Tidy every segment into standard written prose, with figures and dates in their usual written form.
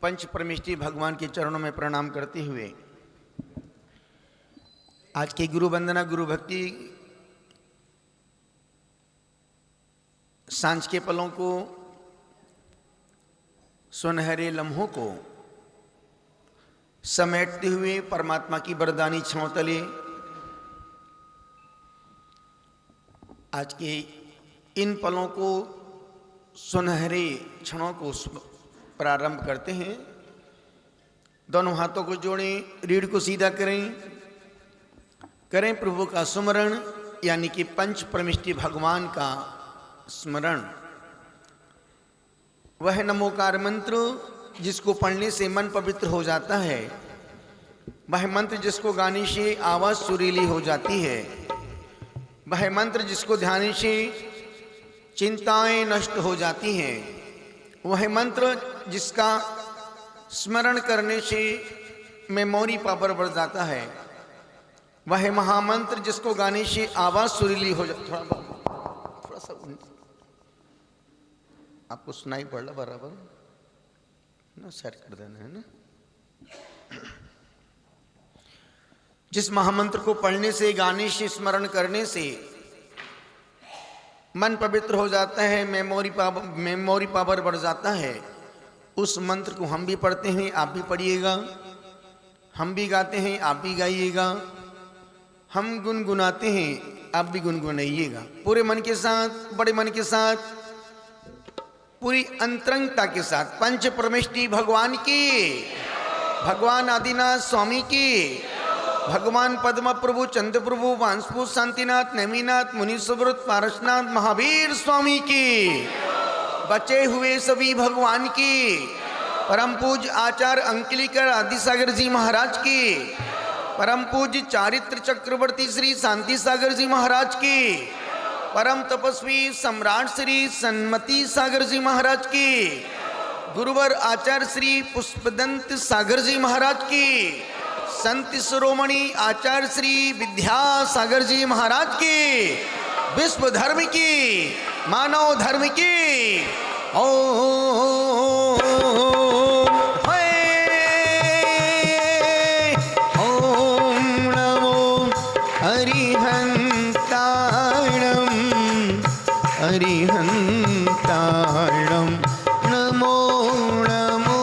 पंच परमेष्ठी भगवान के चरणों में प्रणाम करते हुए आज की गुरु वंदना गुरु भक्ति सांझ के पलों को, सुनहरे लम्हों को समेटते हुए परमात्मा की वरदानी छांव तले आज के इन पलों को, सुनहरे क्षणों को प्रारंभ करते हैं। दोनों हाथों को जोड़ें, रीढ़ को सीधा करें प्रभु का सुमरण, यानी कि पंच परमेष्ठी भगवान का स्मरण। वह नमोकार मंत्र जिसको पढ़ने से मन पवित्र हो जाता है, वह मंत्र जिसको गाने से आवाज सुरीली हो जाती है, वह मंत्र जिसको ध्यान से चिंताएं नष्ट हो जाती हैं, वह मंत्र जिसका स्मरण करने से मेमोरी पावर बढ़ जाता है, वह महामंत्र जिसको गाने से आवाज सुरीली हो जाती। थोड़ा सा आपको सुनाई पड़ रहा बराबर ना, सेट कर देना है ना। जिस महामंत्र को पढ़ने से, गाने से, स्मरण करने से मन पवित्र हो जाता है, मेमोरी पावर बढ़ जाता है, उस मंत्र को हम भी पढ़ते हैं, आप भी पढ़िएगा। हम भी गाते हैं, आप भी गाइएगा। हम गुनगुनाते हैं, आप भी गुनगुनाइएगा। पूरे मन के साथ, बड़े मन के साथ, पूरी अंतरंगता के साथ पंच परमेष्ठी भगवान की, भगवान आदिनाथ स्वामी की, भगवान पद्म प्रभु, चंद्र प्रभु, वांसपुर शांतिनाथ, नेमीनाथ, मुनि सुब्रत, पारसनाथ, महावीर स्वामी की, बचे हुए सभी भगवान की, परम पूज्य आचार्य अंकलिकर आदि सागर जी महाराज की, परम पूज्य चारित्र चक्रवर्ती श्री शांति सागर जी महाराज की, परम तपस्वी सम्राट श्री सन्मति सागर जी महाराज की, गुरुवर आचार्य श्री पुष्पदंत सागर जी महाराज की, संत शिरोमणि आचार्य श्री विद्या सागर जी महाराज की, विश्व धर्म की, मानव धर्म की। ओम नमो हरिहंताणं हरिहंताणं नमो नमो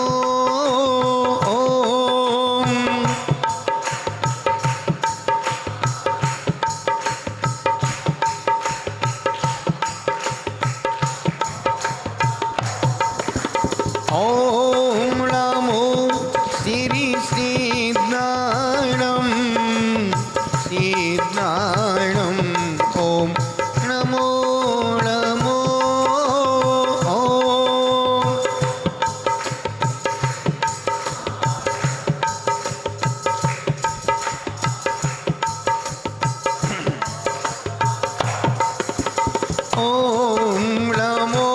ओम नमो श्री सिद्धाणं सिद्धाणं ओम नमो नमो ओम नमो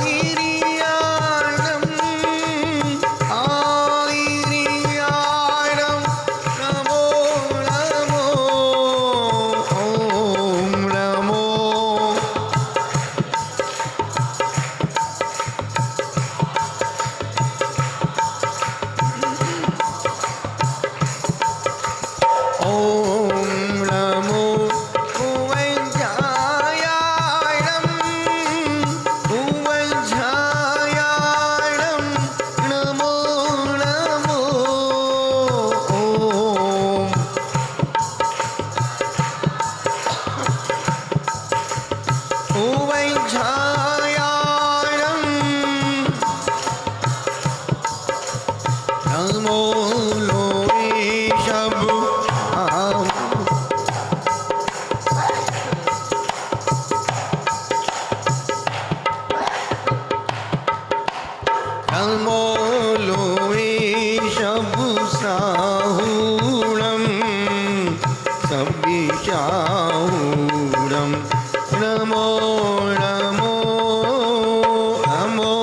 आयरियाणं आयरियाणं नमो नमो ओम नमो ओम नमो भुवञ्जायाणं भुवञ्जायाणं नमो नमो ओम भुवञ्जायाणं नमो लोके शब नमो लोके शब साहूणं सविशाहूणं नमो नमो नमो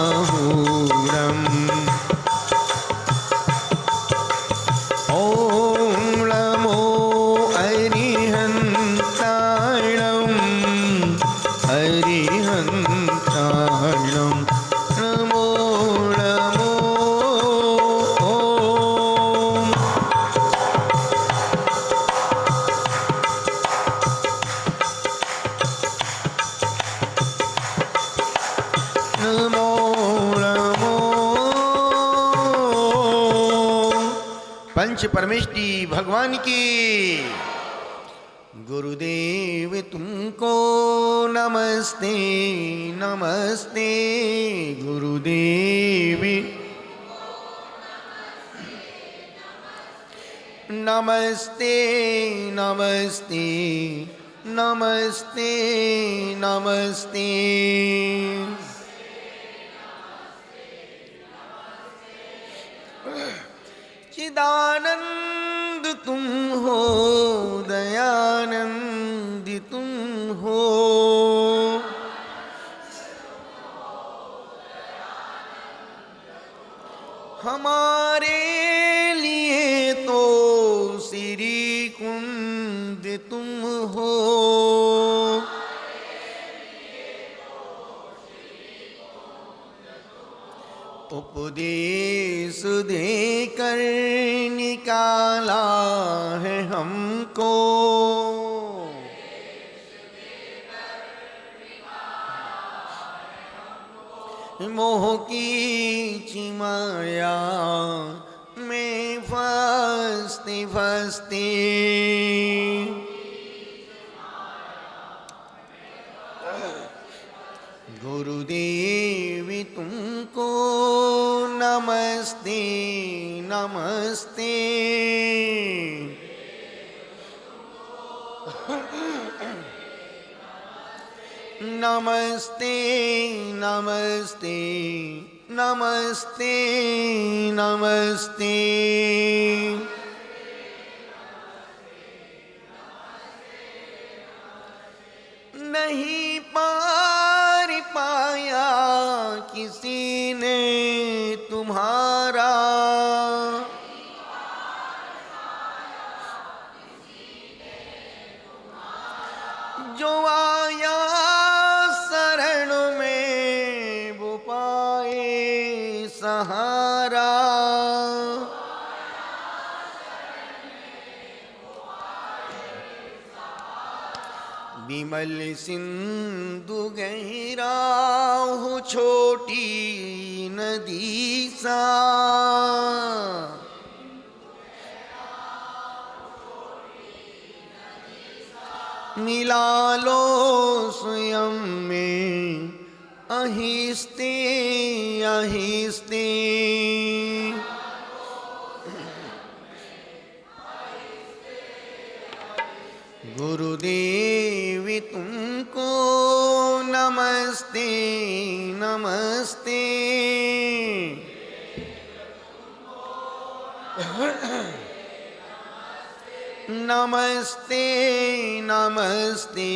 सविशाहूणं ओम नमो हरिहंताय सच परमेष्टि भगवान की। गुरुदेव तुमको नमस्ते नमस्ते गुरुदेव, नमस्ते नमस्ते नमस्ते नमस्ते। चिदानंद तुम हो, दयानंद तुम हो, हमारे लिए तो श्री कुंद तुम हो। उपदेश देकर निकाला है हमको, मोह की चिमाया में फंसते फंसते। गुरुदेव तुमको नमस्ते नमस्ते। नमस्ते नमस्ते नमस्ते नमस्ते। नहीं पार पाया किसी ने तुम्हारा, जो आया शरण में वो पाए सहारा। विमल सिंधु गहरा हो छोटी नदी सा, मिला लो स्वयं में आहिस्ते आहिस्ते। गुरुदेव तुमको नमस्ते नमस्ते। नमस्ते नमस्ते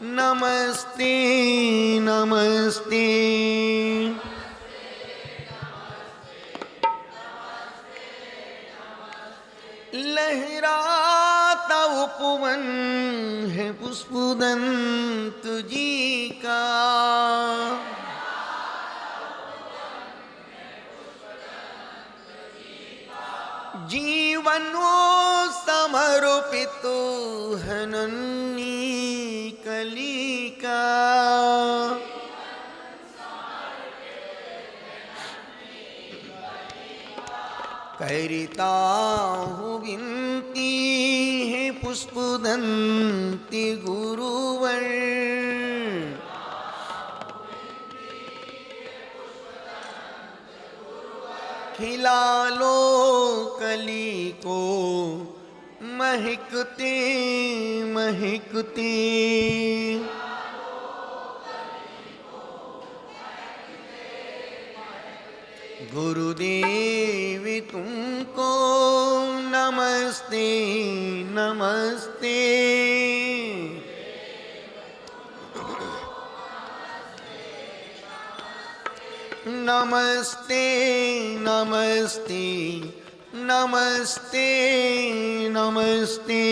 नमस्ते नमस्ते। लहराता उपवन है पुष्पदंत जी का, जीवन समर्पित है नन्ही कली का। करता हूँ विनती है पुष्पदंती गुरुवर, खिला लो कली को महकते महकते। गुरुदेव तुमको नमस्ते नमस्ते। नमस्ते नमस्ते नमस्ते नमस्ते।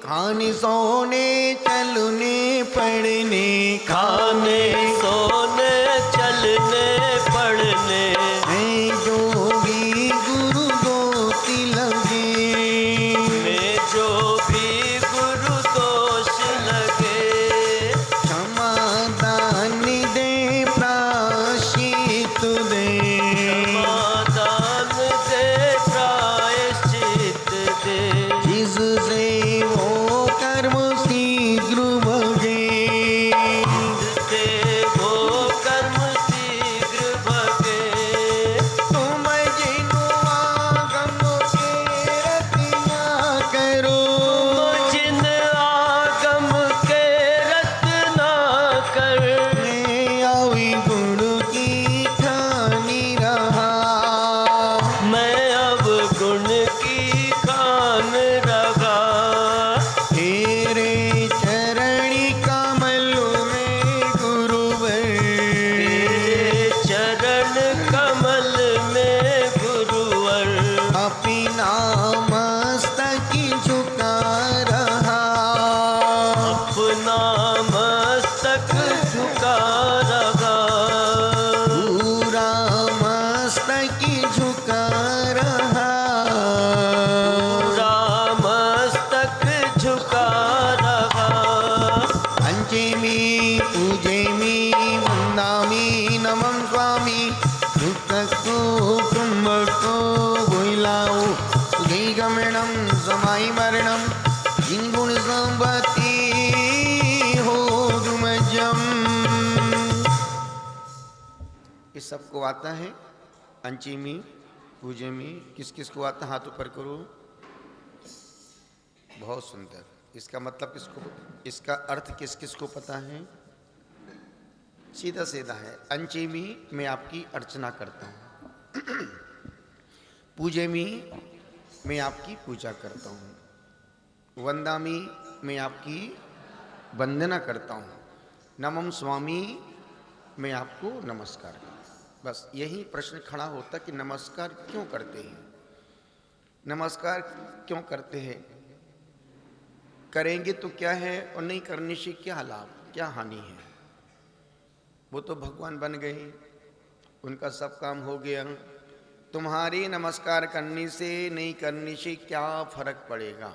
खाने सोने चलने पढ़ने, खाने सोने चलने पढ़ने, हैं जो भी गुरु दोषी लगे, में जो भी गुरु दोष लगे, क्षमा दान दे झुका रहा, पूरा मस्तक झुका रहा। पंचमी पूजमी वंदामि नमं स्वामी, दुःखको कुम्भको भुइलाओ सुधीगमनं समाई मरणं जिनगुण संपत्ति हो दुमजम। ये सबको आता है। पंचमी पूजमी किस किस को आता? हाथ ऊपर करो। बहुत सुंदर। इसका मतलब किसको, इसका अर्थ किस किस को पता है? सीधा सीधा है। पंचमी मैं आपकी अर्चना करता हूँ, पूजमी मैं आपकी पूजा करता हूँ, वंदामी मैं आपकी वंदना करता हूँ, नमम स्वामी मैं आपको नमस्कार करता हूँ। बस यही प्रश्न खड़ा होता कि नमस्कार क्यों करते हैं, नमस्कार क्यों करते हैं, करेंगे तो क्या है और नहीं करने से क्या लाभ क्या हानि है। वो तो भगवान बन गए, उनका सब काम हो गया। तुम्हारे नमस्कार करने से नहीं करने से क्या फर्क पड़ेगा।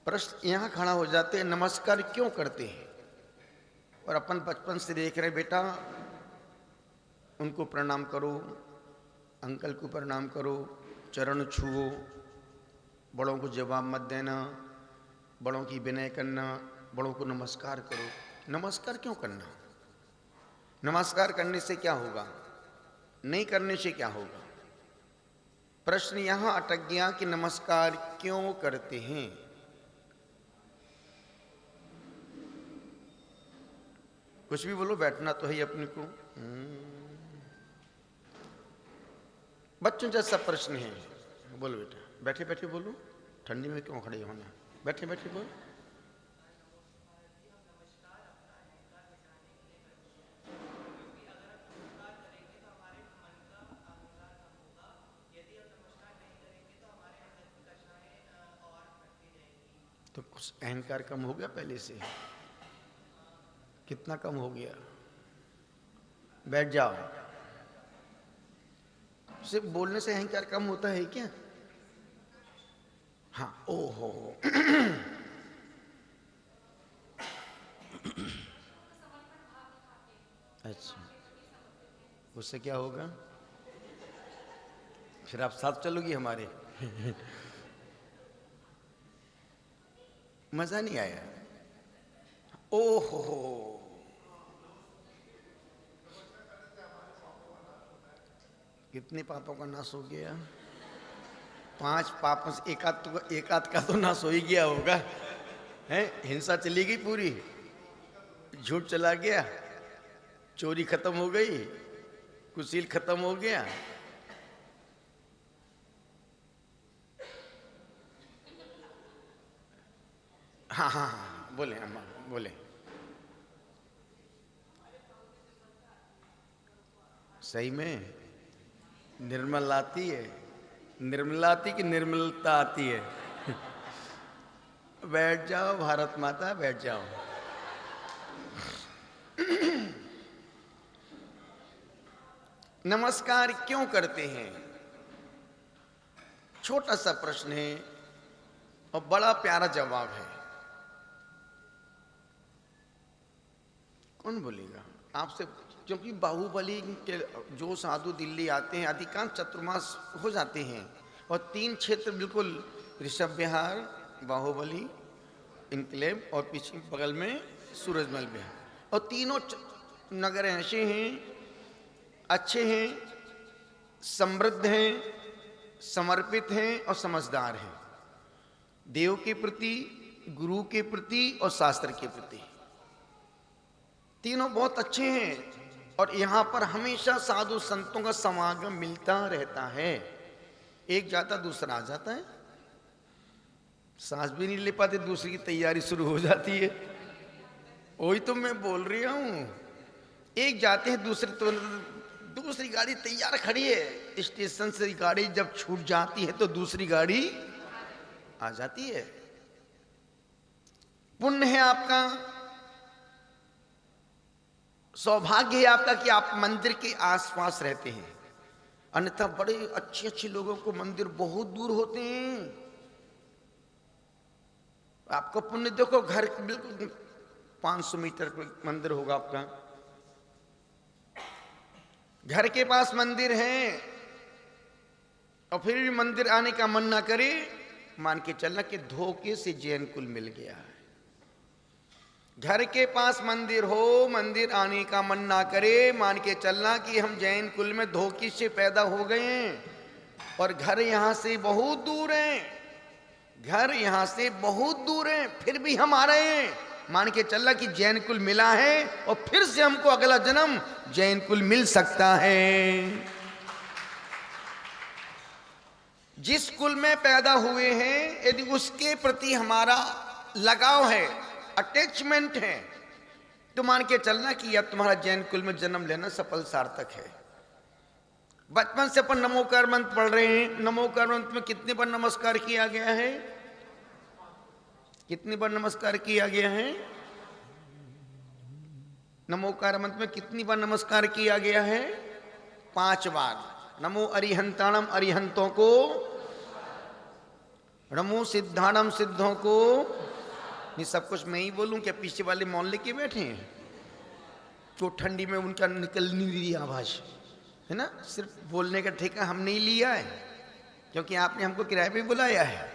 प्रश्न यहाँ खड़ा हो जाते हैं, नमस्कार क्यों करते हैं। और अपन बचपन से देख रहे, बेटा उनको प्रणाम करो, अंकल को प्रणाम करो, चरण छुओ, बड़ों को जवाब मत देना, बड़ों की विनय करना, बड़ों को नमस्कार करो। नमस्कार क्यों करना, नमस्कार करने से क्या होगा, नहीं करने से क्या होगा। प्रश्न यहां अटक गया कि नमस्कार क्यों करते हैं। कुछ भी बोलो, बैठना तो है ही अपने को। बच्चों जैसा प्रश्न है, बोलो बेटा, बैठे बैठे बोलो, ठंडी में क्यों खड़े होना, बैठे बैठे बोलो। तो कुछ अहंकार कम हो गया पहले से, कितना कम हो गया। बैठ जाओ। सिर्फ बोलने से अहंकार कम होता है क्या? हाँ, ओहो अच्छा, उससे क्या होगा? फिर आप साथ चलोगी हमारे? मजा नहीं आया? ओहो, कितने पापों का नाश हो गया। 5 पापों से एक आध का तो नाश हो ही गया होगा। हैं, हिंसा चली गई पूरी, झूठ चला गया, चोरी खत्म हो गई, कुशील खत्म हो गया। हाँ हाँ हाँ, बोले अम्मा बोले। सही में निर्मल आती है, निर्मल आती कि निर्मलता आती है। बैठ जाओ भारत माता, बैठ जाओ। नमस्कार क्यों करते हैं, छोटा सा प्रश्न है और बड़ा प्यारा जवाब है। कौन बोलेगा आपसे? क्योंकि बाहुबली के जो साधु दिल्ली आते हैं अधिकांश चतुर्मास हो जाते हैं, और 3 क्षेत्र बिल्कुल, ऋषभ विहार, बाहुबली इनक्लेव और पीछे बगल में सूरजमल विहार, और तीनों नगर ऐसे हैं, अच्छे हैं, समृद्ध हैं, समर्पित हैं और समझदार हैं, देव के प्रति, गुरु के प्रति और शास्त्र के प्रति। तीनों बहुत अच्छे हैं और यहाँ पर हमेशा साधु संतों का समागम मिलता रहता है। एक जाता दूसरा आ जाता है, सांस भी नहीं ले पाते, दूसरी की तैयारी शुरू हो जाती है। वही तो मैं बोल रही हूँ, एक जाते हैं दूसरी गाड़ी तैयार खड़ी है, स्टेशन से गाड़ी जब छूट जाती है तो दूसरी गाड़ी आ जाती है। पुण्य है आपका, सौभाग्य है आपका कि आप मंदिर के आसपास रहते हैं। अन्यथा बड़े अच्छे अच्छे लोगों को मंदिर बहुत दूर होते हैं। आपका पुण्य देखो, घर बिल्कुल 500 मीटर पे मंदिर होगा आपका, घर के पास मंदिर है, और फिर भी मंदिर आने का मन ना करे, मान के चलना कि धोखे से जैन कुल मिल गया है। घर के पास मंदिर हो, मंदिर आने का मन ना करे, मान के चलना कि हम जैन कुल में धोखे से पैदा हो गए हैं, और घर यहां से बहुत दूर है, घर यहां से बहुत दूर है, फिर भी हम आ रहे हैं, मान के चलना कि जैन कुल मिला है, और फिर से हमको अगला जन्म जैन कुल मिल सकता है। जिस कुल में पैदा हुए हैं, यदि उसके प्रति हमारा लगाव है, अटैचमेंट है, तो मान के चलना कि अब तुम्हारा जैन कुल में जन्म लेना सफल सार्थक है। बचपन से अपन नमोकार मंत्र पढ़ रहे हैं। नमोकार मंत्र में कितने बार नमस्कार किया गया है? कितनी बार नमस्कार किया गया है? नमोकार मंत्र में कितनी बार नमस्कार किया गया है? 5 बार। नमो अरिहंताणम, अरिहंतों को, नमो सिद्धाणम, सिद्धों को। नहीं, सब कुछ मैं ही बोलूं क्या? पीछे वाले मौन लेके बैठे हैं तो ठंडी में उनका निकल नहीं रही आवाज है ना। सिर्फ बोलने का ठेका हम नहीं लिया है, क्योंकि आपने हमको किराए पे बुलाया है।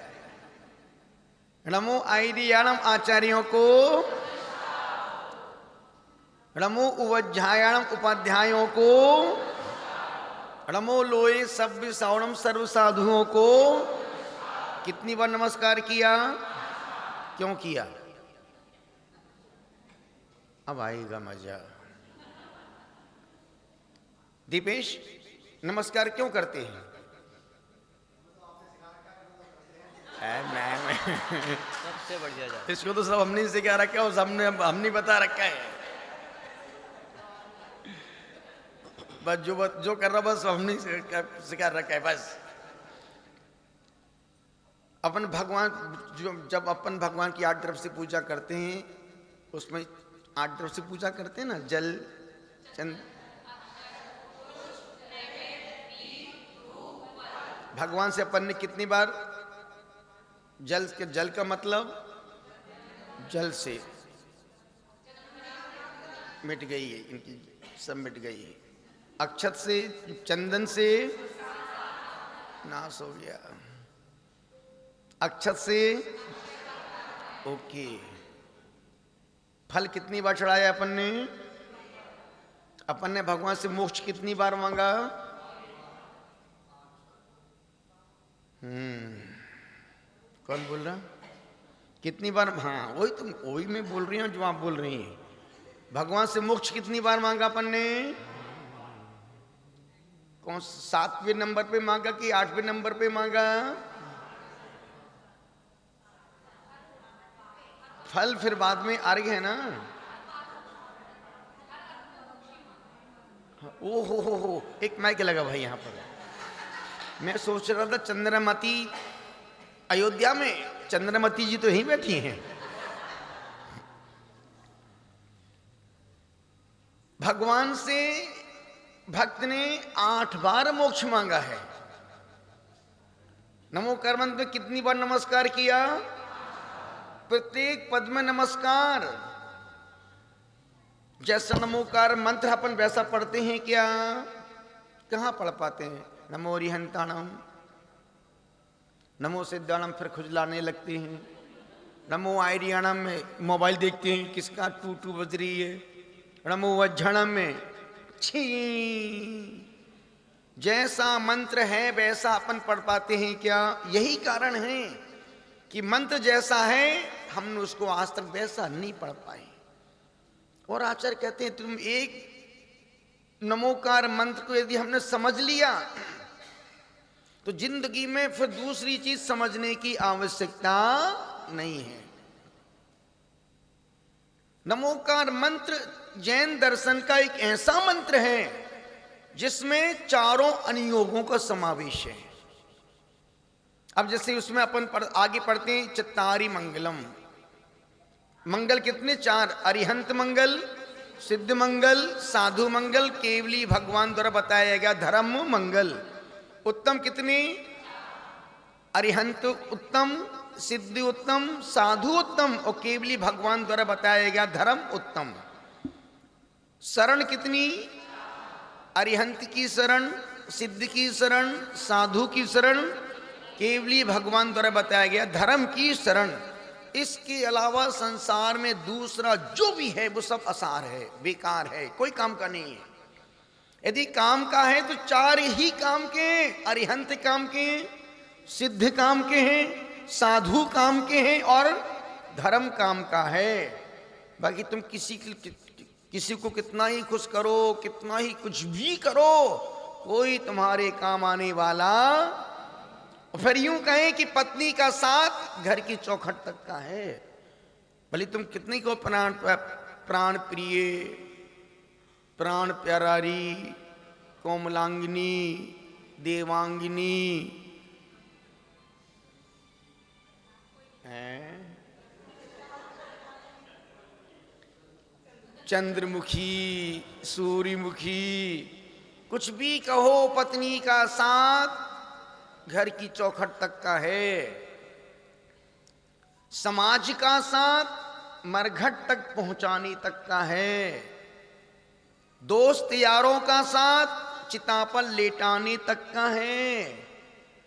नमो आईरियाणम, आचार्यों को, नमो उपाध्यायाणम, उपाध्यायों को, नमो लोए सभ्य सवणम, सर्व साधुओं को। कितनी बार नमस्कार किया? क्यों किया? अब आएगा मजा। दीपेश, नमस्कार क्यों करते हैं? मैं सबसे बढ़िया जा। इसको तो सब हमने सिखा रखा है, हमने बता रखा है। बस जो कर रहा बस हमने सिखा रखा है। बस अपन भगवान, जब अपन भगवान की 8 तरफ से पूजा करते हैं, उसमें 8 तरफ से पूजा करते हैं ना, जल चंद, भगवान से अपन ने कितनी बार जल का मतलब जल से मिट गई है, इनकी सब मिट गई है। अक्षत से, चंदन से नाश हो गया। अक्षत से ओके। फल कितनी बार चढ़ाया अपन ने? अपन ने भगवान से मोक्ष कितनी बार मांगा? कौन बोल रहा? कितनी बार? हाँ, वही मैं बोल रही हूँ जो आप बोल रही हैं। भगवान से मोक्ष कितनी बार मांगा अपन ने? कौन 7वें नंबर पे मांगा कि 8वें नंबर पे मांगा? फल फिर बाद में अर्घ है ना। ओ हो, एक माइक लगा भाई यहां पर। मैं सोच रहा था चंद्रमती, अयोध्या में चंद्रमती जी तो यहीं बैठी हैं। भगवान से भक्त ने 8 बार मोक्ष मांगा है। नमोकार मंत्र में कितनी बार नमस्कार किया? प्रत्येक पद में नमस्कार। जैसा नमोकार मंत्र अपन वैसा पढ़ते हैं क्या? कहां पढ़ पाते हैं? नमो अरिहंताणम, नमो सिद्धाणम, फिर खुजलाने लगते हैं। नमो आयरियाणम में मोबाइल देखते हैं किसका टू बज रही है। नमो वज्झणम में छी, जैसा मंत्र है वैसा अपन पढ़ पाते हैं क्या? यही कारण है कि मंत्र जैसा है हमने उसको आज तक वैसा नहीं पढ़ पाए। और आचार्य कहते हैं तुम एक नमोकार मंत्र को यदि हमने समझ लिया तो जिंदगी में फिर दूसरी चीज समझने की आवश्यकता नहीं है। नमोकार मंत्र जैन दर्शन का एक ऐसा मंत्र है जिसमें चारों अनुयोगों का समावेश है। अब जैसे उसमें अपन आगे पढ़ते हैं चत्तारि मंगलम। मंगल कितने? 4। अरिहंत मंगल, सिद्ध मंगल, साधु मंगल, केवली भगवान द्वारा बताया गया धर्म मंगल। उत्तम कितने? अरिहंत उत्तम, सिद्धि उत्तम, साधु उत्तम और केवली भगवान द्वारा बताया गया धर्म उत्तम। शरण कितनी? अरिहंत की शरण, सिद्ध की शरण, साधु की शरण, केवली भगवान द्वारा बताया गया धर्म की शरण। इसके अलावा संसार में दूसरा जो भी है वो सब असार है, बेकार है, कोई काम का नहीं है। यदि काम का है तो चार ही काम के हैं, अरिहंत काम के हैं, सिद्ध काम के हैं, साधु काम के हैं और धर्म काम का है। बाकी तुम किसी को कितना ही खुश करो, कितना ही कुछ भी करो, कोई तुम्हारे काम आने वाला। फिर यूं कहें कि पत्नी का साथ घर की चौखट तक का है। भले तुम कितनी को प्राण प्रिय, प्राण प्यारी, कोमलांगिनी, देवांगिनी चंद्रमुखी, सूर्यमुखी, कुछ भी कहो, पत्नी का साथ घर की चौखट तक का है। समाज का साथ मरघट तक पहुंचाने तक का है। दोस्त यारों का साथ चिता पर लेटाने तक का है।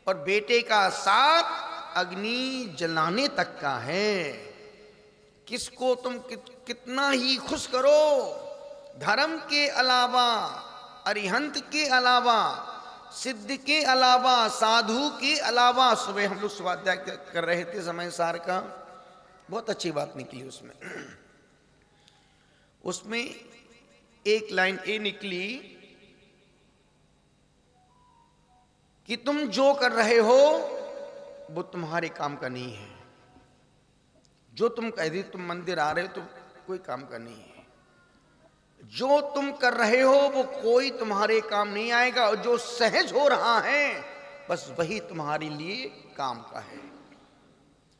और बेटे का साथ अग्नि जलाने तक का है। किसको तुम कितना ही खुश करो, धर्म के अलावा, अरिहंत के अलावा, सिद्ध के अलावा, साधु के अलावा। सुबह हम लोग स्वाध्याय कर रहे थे समय सार का, बहुत अच्छी बात निकली उसमें। उसमें एक लाइन ये निकली कि तुम जो कर रहे हो वो तुम्हारे काम का नहीं है। जो तुम कह दी, तुम मंदिर आ रहे हो तो कोई काम का नहीं है। जो तुम कर रहे हो वो कोई तुम्हारे काम नहीं आएगा। और जो सहज हो रहा है बस वही तुम्हारे लिए काम का है।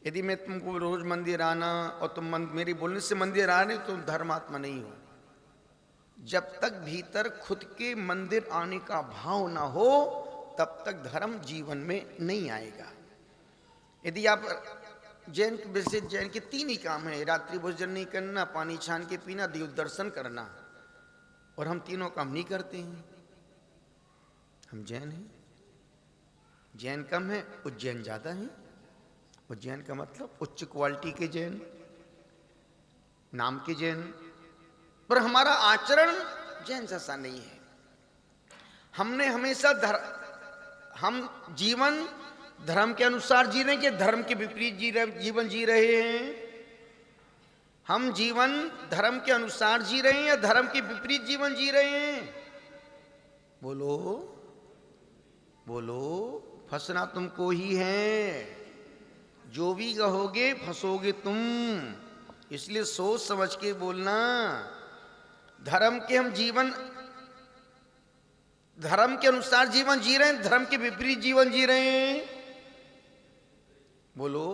यदि मैं तुमको रोज मंदिर आना और तुम मेरे बोलने से मंदिर आ रहे, तुम धर्मात्मा नहीं हो। जब तक भीतर खुद के मंदिर आने का भाव ना हो तब तक धर्म जीवन में नहीं आएगा। यदि आप जैन, वैसे जैन के तीन ही काम है, रात्रि भोजन नहीं करना, पानी छान के पीना, देव दर्शन करना। और हम तीनों काम नहीं करते हैं। हम जैन हैं। जैन कम है, उज्जैन ज्यादा है। उज्जैन का मतलब उच्च क्वालिटी के जैन, नाम के जैन। पर हमारा आचरण जैन जैसा नहीं है। हमने हमेशा हम जीवन धर्म के अनुसार जी रहे हैं कि धर्म के विपरीत जीवन जी रहे हैं? हम जीवन धर्म के अनुसार जी रहे हैं या धर्म के विपरीत जीवन जी रहे हैं? बोलो बोलो। फंसना तुमको ही है। जो भी कहोगे फंसोगे तुम। इसलिए सोच समझ के बोलना। धर्म के हम जीवन, धर्म के अनुसार जीवन जी रहे हैं, धर्म के विपरीत जीवन जी रहे हैं? बोलो।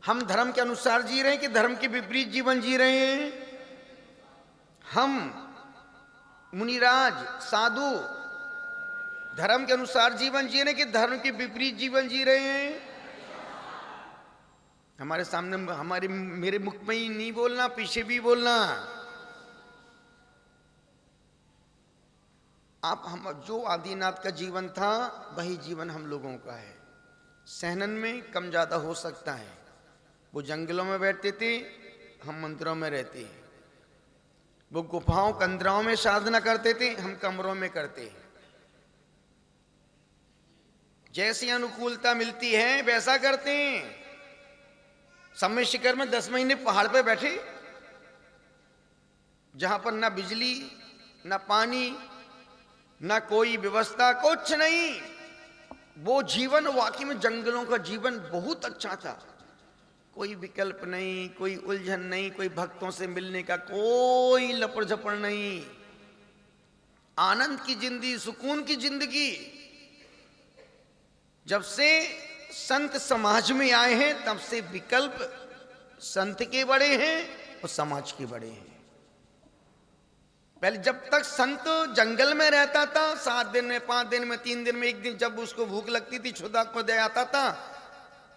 हम धर्म के अनुसार जी रहे हैं कि धर्म के विपरीत जीवन जी रहे हैं? हम मुनिराज साधु धर्म के अनुसार जीवन जी रहे हैं कि धर्म के विपरीत जीवन जी रहे हैं? हमारे सामने, मेरे मुख में ही नहीं बोलना, पीछे भी बोलना। हम जो आदिनाथ का जीवन था वही जीवन हम लोगों का है। सहनन में कम ज्यादा हो सकता है। वो जंगलों में बैठते थे, हम मंदिरों में रहते हैं। वो गुफाओं कंदराओं में साधना करते थे, हम कमरों में करते हैं। जैसी अनुकूलता मिलती है वैसा करते हैं। समय शिखर में 10 महीने पहाड़ पे बैठे, जहां पर ना बिजली, ना पानी, ना कोई व्यवस्था, कुछ नहीं। वो जीवन वाकई में जंगलों का जीवन बहुत अच्छा था। कोई विकल्प नहीं, कोई उलझन नहीं, कोई भक्तों से मिलने का कोई लपड़ झपड़ नहीं। आनंद की जिंदगी, सुकून की जिंदगी। जब से संत समाज में आए हैं तब से विकल्प संत के बड़े हैं और समाज के बड़े हैं। पहले जब तक संत जंगल में रहता था, 7 दिन में, 5 दिन में, 3 दिन में, एक दिन जब उसको भूख लगती थी, छुदा को दे आता था,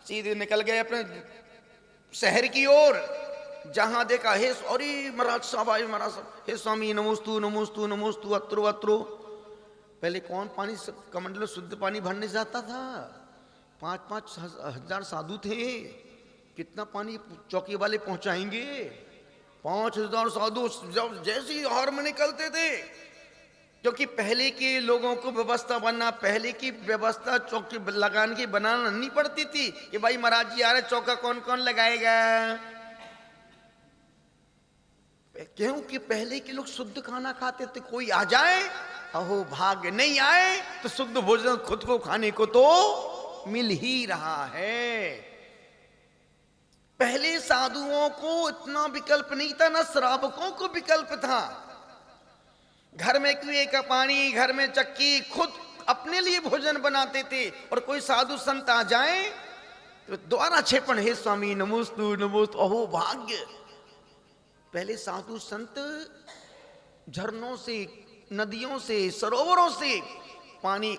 सीधे निकल गए अपने शहर की ओर। जहां देखा, हे सॉरी महाराज साहब आए, महाराज साहब, हे स्वामी नमोस्तु नमोस्तु नमोस्तु, अत्रो अत्रो। पहले कौन पानी कमंडल में शुद्ध पानी भरने जाता था? 5-5 हजार साधु थे, कितना पानी चौकी वाले पहुंचाएंगे? 5000 साधु जब जैसे ही हार में निकलते थे, क्योंकि पहले के लोगों को व्यवस्था बनना, पहले की व्यवस्था चौकी लगाने की बनाना नहीं पड़ती थी कि भाई महाराज जी आ रहे, चौका कौन कौन लगाएगा। क्योंकि पहले के लोग शुद्ध खाना खाते थे, कोई आ जाए अहो भाग्य, नहीं आए तो शुद्ध भोजन खुद को खाने को तो मिल ही रहा है। पहले साधुओं को इतना विकल्प नहीं था, ना श्रावकों को विकल्प था। घर में कुएं का पानी, घर में चक्की, खुद अपने लिए भोजन बनाते थे। और कोई साधु संत आ जाए तो द्वारा क्षेपण, हे स्वामी नमोस्तु नमोस्तु, अहो भाग्य। पहले साधु संत झरनों से, नदियों से, सरोवरों से पानी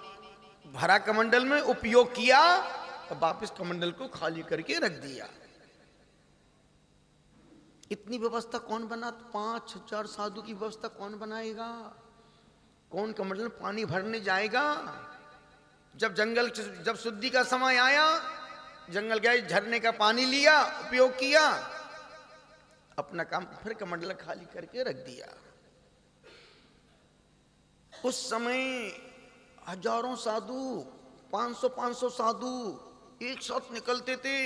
भरा कमंडल में उपयोग किया और वापस कमंडल को खाली करके रख दिया। इतनी व्यवस्था कौन बना? 5000 साधु की व्यवस्था कौन बनाएगा? कौन कमंडल में पानी भरने जाएगा? जब शुद्धि का समय आया, जंगल गए, झरने का पानी लिया, उपयोग किया, अपना काम फिर कमंडल खाली करके रख दिया। उस समय हजारों साधु, 500 साधु एक साथ निकलते थे।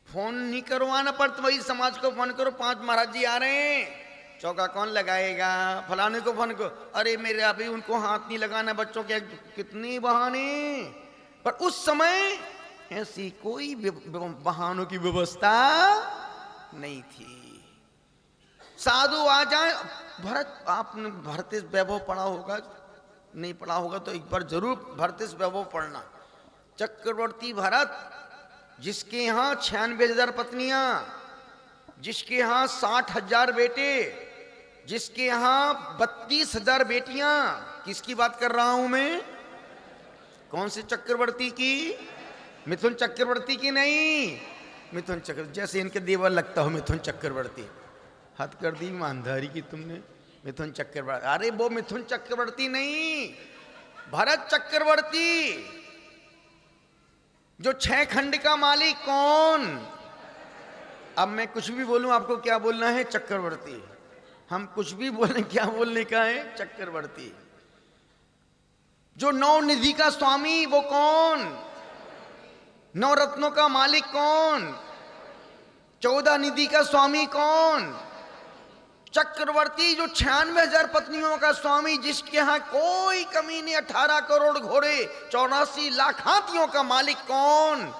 फोन नहीं करवाना पड़ता, वही समाज को फोन करो, 5 महाराज जी आ रहे हैं, चौका कौन लगाएगा, फलाने को फोन करो, अरे मेरे अभी उनको हाथ नहीं लगाना, बच्चों के कितने बहाने। पर उस समय ऐसी कोई बहानों की व्यवस्था नहीं थी। साधु आ जाए, भरत, आपने भरतेश वैभव पढ़ा होगा, नहीं पढ़ा होगा तो एक बार जरूर भरतेश वैभव पढ़ना। चक्रवर्ती भरत, जिसके यहां 96,000 पत्नियां, जिसके यहां 60,000 बेटे, जिसके यहां 32,000 बेटियां। किसकी बात कर रहा हूं मैं? कौन से चक्रवर्ती की? मिथुन चक्रवर्ती की नहीं, मिथुन चक्रवर्ती, जैसे इनके देवर लगता हो मिथुन चक्रवर्ती। हद कर दी ईमानदारी की तुमने, मिथुन चक्रवर्ती। अरे वो मिथुन चक्रवर्ती नहीं, भरत चक्रवर्ती, जो 6 खंड का मालिक। कौन? अब मैं कुछ भी बोलूं, आपको क्या बोलना है? चक्रवर्ती। हम कुछ भी बोलें, क्या बोलने का है? चक्रवर्ती। जो 9 निधि का स्वामी, वो कौन? 9 रत्नों का मालिक कौन? 14 निधि का स्वामी कौन? चक्रवर्ती। जो 96,000 पत्नियों का स्वामी, जिसके यहां कोई कमी नहीं, 18 करोड़ घोड़े, 84 लाख हाथियों का मालिक कौन?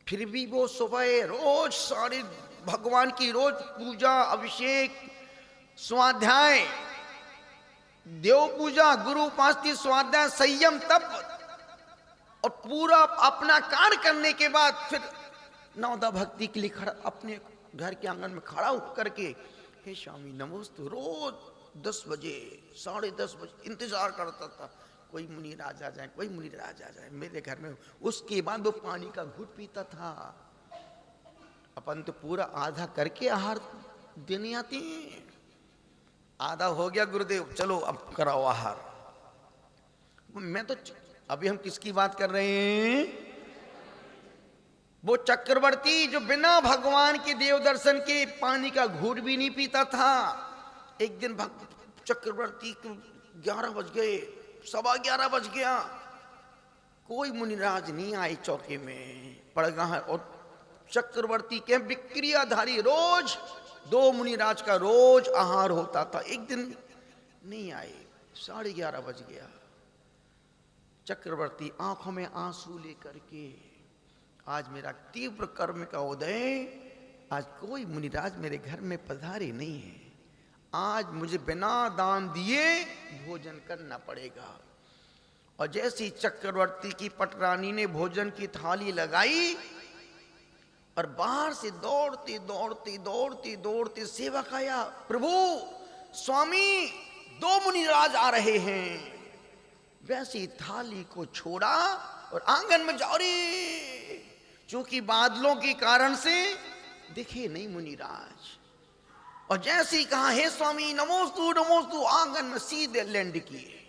फिर भी वो सुबह रोज सारे भगवान की रोज पूजा, अभिषेक, स्वाध्याय, देव पूजा, गुरु उपासना, स्वाध्याय, संयम, तप, और पूरा अपना कार्य करने के बाद फिर नवदा भक्ति के लिए खड़ा, अपने घर के आंगन में खड़ा उठ करके, हे स्वामी नमोस्तु, रोज 10 बजे, 10:30 बजे इंतजार करता था, कोई मुनिराज आ जाए, कोई मुनिराज आ जाए मेरे घर में। उसके बाद वो पानी का घूंट पीता था। अपन तो पूरा आधा करके आहार देने आते हैं। आधा हो गया गुरुदेव, चलो अब कराओ आहार। मैं तो अभी हम किसकी बात कर रहे हैं? वो चक्रवर्ती जो बिना भगवान के देव दर्शन के पानी का घूंट भी नहीं पीता था। एक दिन चक्रवर्ती को 11 बज गए, 11:15 बज गया, कोई मुनिराज नहीं आए, चौके में पड़ गया। और चक्रवर्ती के विक्रियाधारी रोज 2 मुनिराज का रोज आहार होता था, एक दिन नहीं आए, 11:30 बज गया। चक्रवर्ती आंखों में आंसू लेकर के, आज मेरा तीव्र कर्म का उदय, आज कोई मुनिराज मेरे घर में पधारे नहीं है, आज मुझे बिना दान दिए भोजन करना पड़ेगा। और जैसी चक्रवर्ती की पटरानी ने भोजन की थाली लगाई, और बाहर से दौड़ते दौड़ते दौड़ते दौड़ते सेवक आया, प्रभु स्वामी 2 मुनिराज आ रहे हैं। वैसे थाली को छोड़ा और आंगन में जा रही, क्योंकि बादलों के कारण से दिखे नहीं मुनिराज। और जैसे ही कहा हे स्वामी नमोस्तु नमोस्तु, आंगन में सीधे लैंड किए,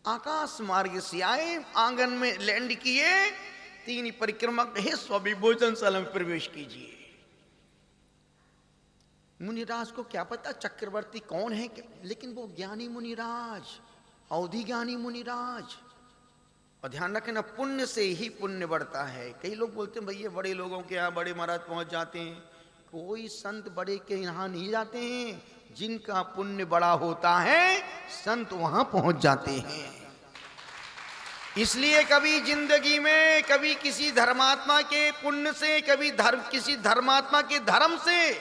आकाश मार्ग से आए, आंगन में लैंड किए, 3 परिक्रमा, हे स्वामी भोजनशाला में प्रवेश कीजिए। मुनिराज को क्या पता चक्रवर्ती कौन है, लेकिन वो ज्ञानी मुनिराज, अवधि ज्ञानी मुनिराज। और ध्यान रखना पुण्य से ही पुण्य बढ़ता है। कई लोग बोलते हैं भैया बड़े लोगों के यहाँ बड़े महाराज पहुंच जाते हैं, कोई संत बड़े के यहाँ नहीं जाते हैं। जिनका पुण्य बड़ा होता है संत वहां पहुंच जाते हैं। इसलिए कभी जिंदगी में कभी किसी धर्मात्मा के पुण्य से, कभी किसी धर्मात्मा के धर्म से,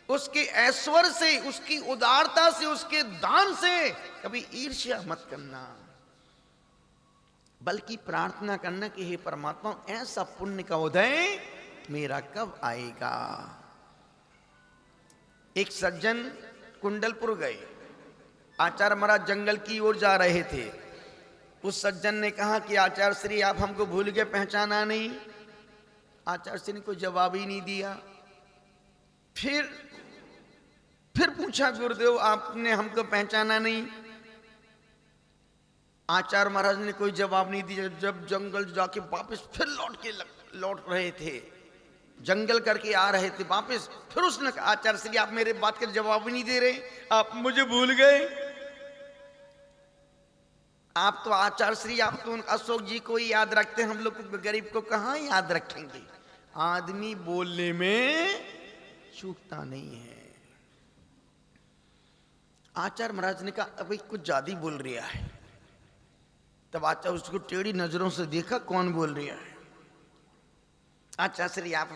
उसके ऐश्वर्य से, उसकी उदारता से, उसके दान से कभी ईर्ष्या मत करना, बल्कि प्रार्थना करना कि हे परमात्मा ऐसा पुण्य का उदय मेरा कब आएगा। एक सज्जन कुंडलपुर गए, आचार्य महाराज जंगल की ओर जा रहे थे। उस सज्जन ने कहा कि आचार्य श्री आप हमको भूल गए, पहचाना नहीं। आचार्य श्री ने कोई जवाब ही नहीं दिया। फिर पूछा गुरुदेव आपने हमको पहचाना नहीं। आचार्य महाराज ने कोई जवाब नहीं दिया। जब जंगल जाके वापस फिर लौट रहे थे, जंगल करके आ रहे थे वापस, फिर उसने कहा आचार्य श्री आप मेरे बात का जवाब नहीं दे रहे, आप मुझे भूल गए। आप तो आचार्य श्री आप तो अशोक जी को ही याद रखते हैं, हम लोग गरीब को कहाँ याद रखेंगे। आदमी बोलने में चूकता नहीं है। आचार्य महाराज ने कहा अभी कुछ ज्यादा ही बोल रहा है। तब आचार्य उसको टेढ़ी नजरों से देखा, कौन बोल रहा है। आचार्य श्री आप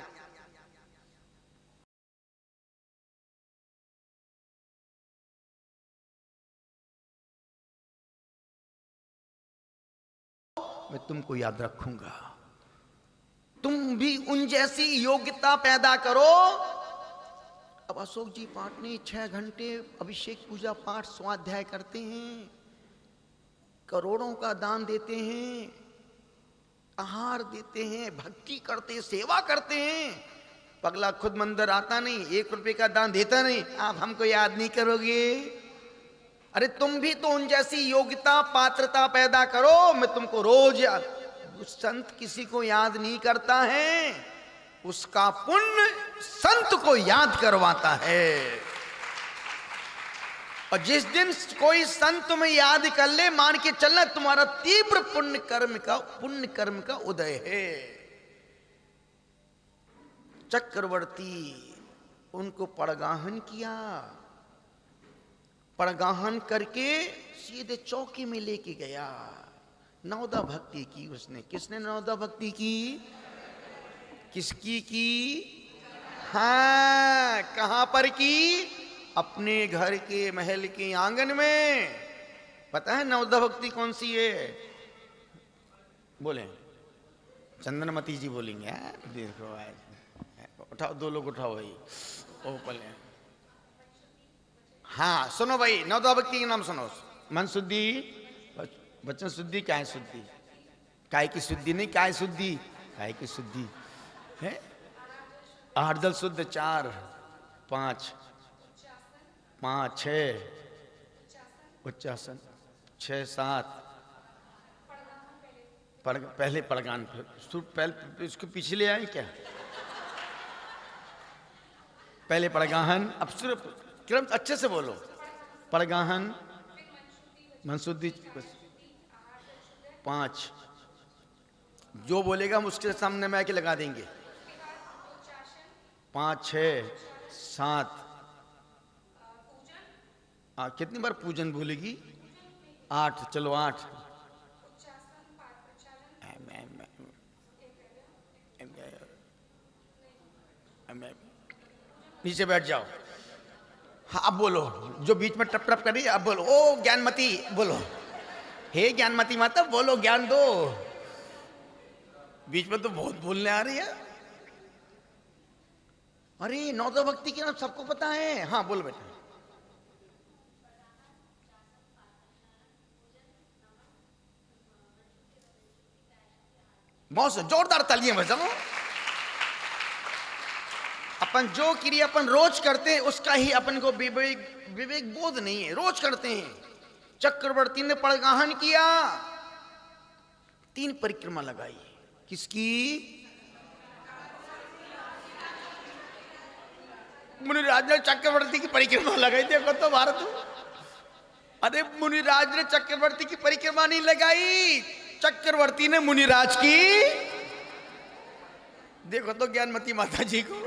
मैं तुमको याद रखूंगा, तुम भी उन जैसी योग्यता पैदा करो। अब अशोक जी पाठ ने 6 घंटे अभिषेक पूजा पाठ स्वाध्याय करते हैं, करोड़ों का दान देते हैं, आहार देते हैं, भक्ति करते हैं, सेवा करते हैं। पगला खुद मंदिर आता नहीं, 1 रुपए का दान देता नहीं, आप हमको याद नहीं करोगे। अरे तुम भी तो उन जैसी योग्यता पात्रता पैदा करो, मैं तुमको रोज याद। संत किसी को याद नहीं करता है, उसका पुण्य संत को याद करवाता है। और जिस दिन कोई संत में याद कर ले, मान के चलना तुम्हारा तीव्र पुण्य कर्म का उदय है। चक्रवर्ती उनको पड़गाहन किया, पड़गाहन करके सीधे चौकी में लेके गया। नवदा भक्ति की उसने। किसने नवदा भक्ति की? किसकी की? हाँ, कहां पर की? अपने घर के महल के आंगन में। पता है नवदा भक्ति कौन सी है? बोले चंदनमती जी बोलेंगे। देखो उठाओ, 2 लोग उठाओ भाई। ओ पले हाँ सुनो भाई, नवदा भक्ति के नाम सुनो। मन शुद्धि, वचन शुद्धि, काय शुद्धि। काय की शुद्धि नहीं, काय शुद्धि, काय की शुद्धि है। आर्दल शुद्ध 4 5 5 6 उच्चासन 6 7 पहले पड़गान, पहले इसको पीछे ले आए क्या? पहले पड़गाहन, अब सिर्फ क्रम अच्छे से बोलो। पड़गाहन, मनशुद्धि 5, जो बोलेगा हम उसके सामने में आके लगा देंगे। 5 6 7 कितनी बार पूजन बोलेगी? 8, चलो 8। नीचे बैठ जाओ। हाँ अब बोलो, जो बीच में टप टप कर रही है अब बोलो। ओ ज्ञानमती बोलो, हे ज्ञानमती माता बोलो, ज्ञान दो। बीच में तो बहुत बोलने आ रही है। अरे नौदह भक्ति के नाम सबको पता है। हाँ बोल बेटा। बहुत जोरदार तालियां बजाओ। अपन जो क्रिया अपन रोज करते हैं उसका ही अपन को विवेक बोध नहीं है, रोज करते हैं। चक्रवर्ती ने पड़गाहन किया, 3 परिक्रमा लगाई। किसकी? मुनिराज ने चक्रवर्ती की परिक्रमा लगाई। देखो तो भारत। अरे मुनिराज ने चक्रवर्ती की परिक्रमा नहीं लगाई, चक्रवर्ती ने मुनिराज की। देखो तो ज्ञानमती माता जी को।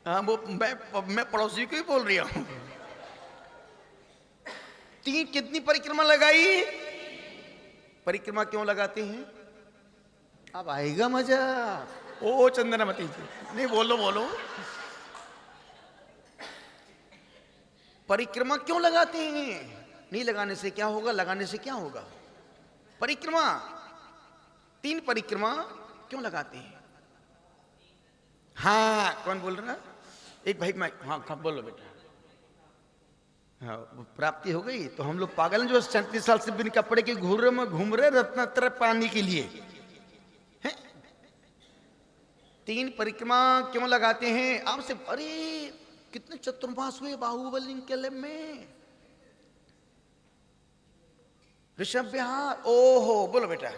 हाँ वो मैं पड़ोसी को ही बोल रही हूं। 3 कितनी परिक्रमा लगाई? परिक्रमा क्यों लगाते हैं? अब आएगा मजा। ओ चंदनामती जी, नहीं बोलो बोलो। परिक्रमा क्यों लगाते हैं? नहीं लगाने से क्या होगा, लगाने से क्या होगा? परिक्रमा 3 परिक्रमा क्यों लगाते हैं? हाँ कौन बोल रहा? एक भाई मैं। हाँ हाँ बोलो बेटा। हाँ प्राप्ति हो गई तो हम लोग पागल हैं जो 37 साल से बिन कपड़े के घूरे में घूम रहे रत्नत्र पानी के लिए हैं? 3 परिक्रमा क्यों लगाते हैं? आपसे अरे कितने चतुर्मास हुए बाहुबली के लिए में। ऋषभ विहार। ओहो बोलो बेटा।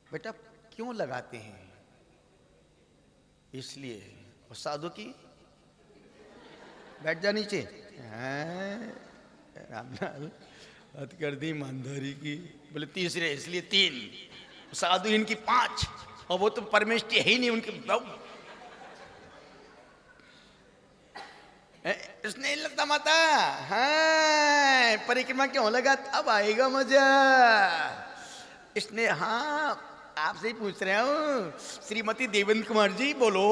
बेटा क्यों लगाते हैं? इसलिए। और साधु की बैठ जा नीचे। रामलाल हद कर दी ईमानदारी की। बोले तीसरे इसलिए 3, साधु इनकी 5, और वो तो परमेष्टि है ही नहीं उनके। इसने लगता माता। हाँ परिक्रमा क्यों लगा? अब आएगा मजा। इसने। हाँ आपसे ही पूछ रहा हूं श्रीमती देवेंद्र कुमार जी, बोलो।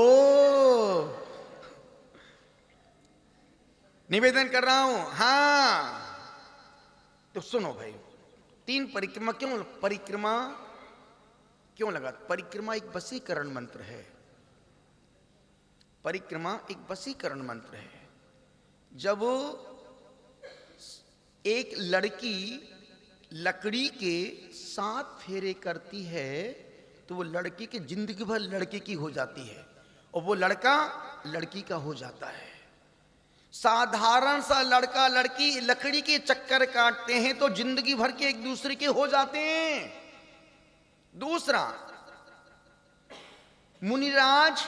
निवेदन कर रहा हूं। हाँ तो सुनो भाई, 3 परिक्रमा क्यों लगा? परिक्रमा एक वशीकरण मंत्र है। परिक्रमा एक वशीकरण मंत्र है। जब एक लड़की लकड़ी के 7 फेरे करती है तो वो लड़की की जिंदगी भर लड़के की हो जाती है और वो लड़का लड़की का हो जाता है। साधारण सा लड़का लड़की लकड़ी के चक्कर काटते हैं तो जिंदगी भर के एक दूसरे के हो जाते हैं। दूसरा, मुनिराज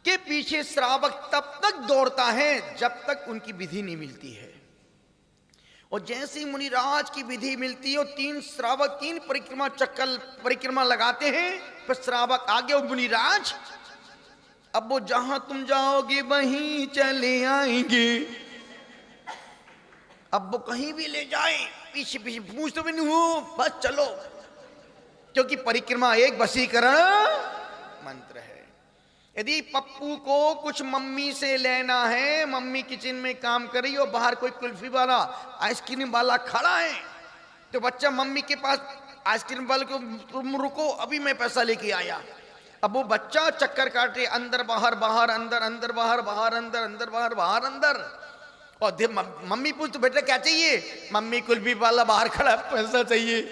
के पीछे श्रावक तब तक दौड़ता है जब तक उनकी विधि नहीं मिलती है, और जैसे ही मुनिराज की विधि मिलती है और 3 श्रावक 3 परिक्रमा लगाते हैं, फिर श्रावक आगे और मुनिराज अब वो जहां तुम जाओगे वहीं चले आएंगे। अब वो कहीं भी ले जाए, पीछे पीछे पूछ तो भी नहीं हूं, बस चलो, क्योंकि परिक्रमा एक वशीकरण मंत्र है। यदि पप्पू को कुछ मम्मी से लेना है, मम्मी किचन में काम कर रही हो, बाहर कोई कुल्फी वाला आइसक्रीम वाला खड़ा है, तो बच्चा मम्मी के पास आइसक्रीम वाले को, तुम रुको अभी मैं पैसा लेके आया। अब वो बच्चा चक्कर काटे, अंदर बाहर बाहर अंदर, अंदर बाहर बाहर अंदर, अंदर बाहर बाहर अंदर, और मम्मी पूछ तो बेटा क्या चाहिए? मम्मी कुल्फी वाला बाहर खड़ा, पैसा चाहिए।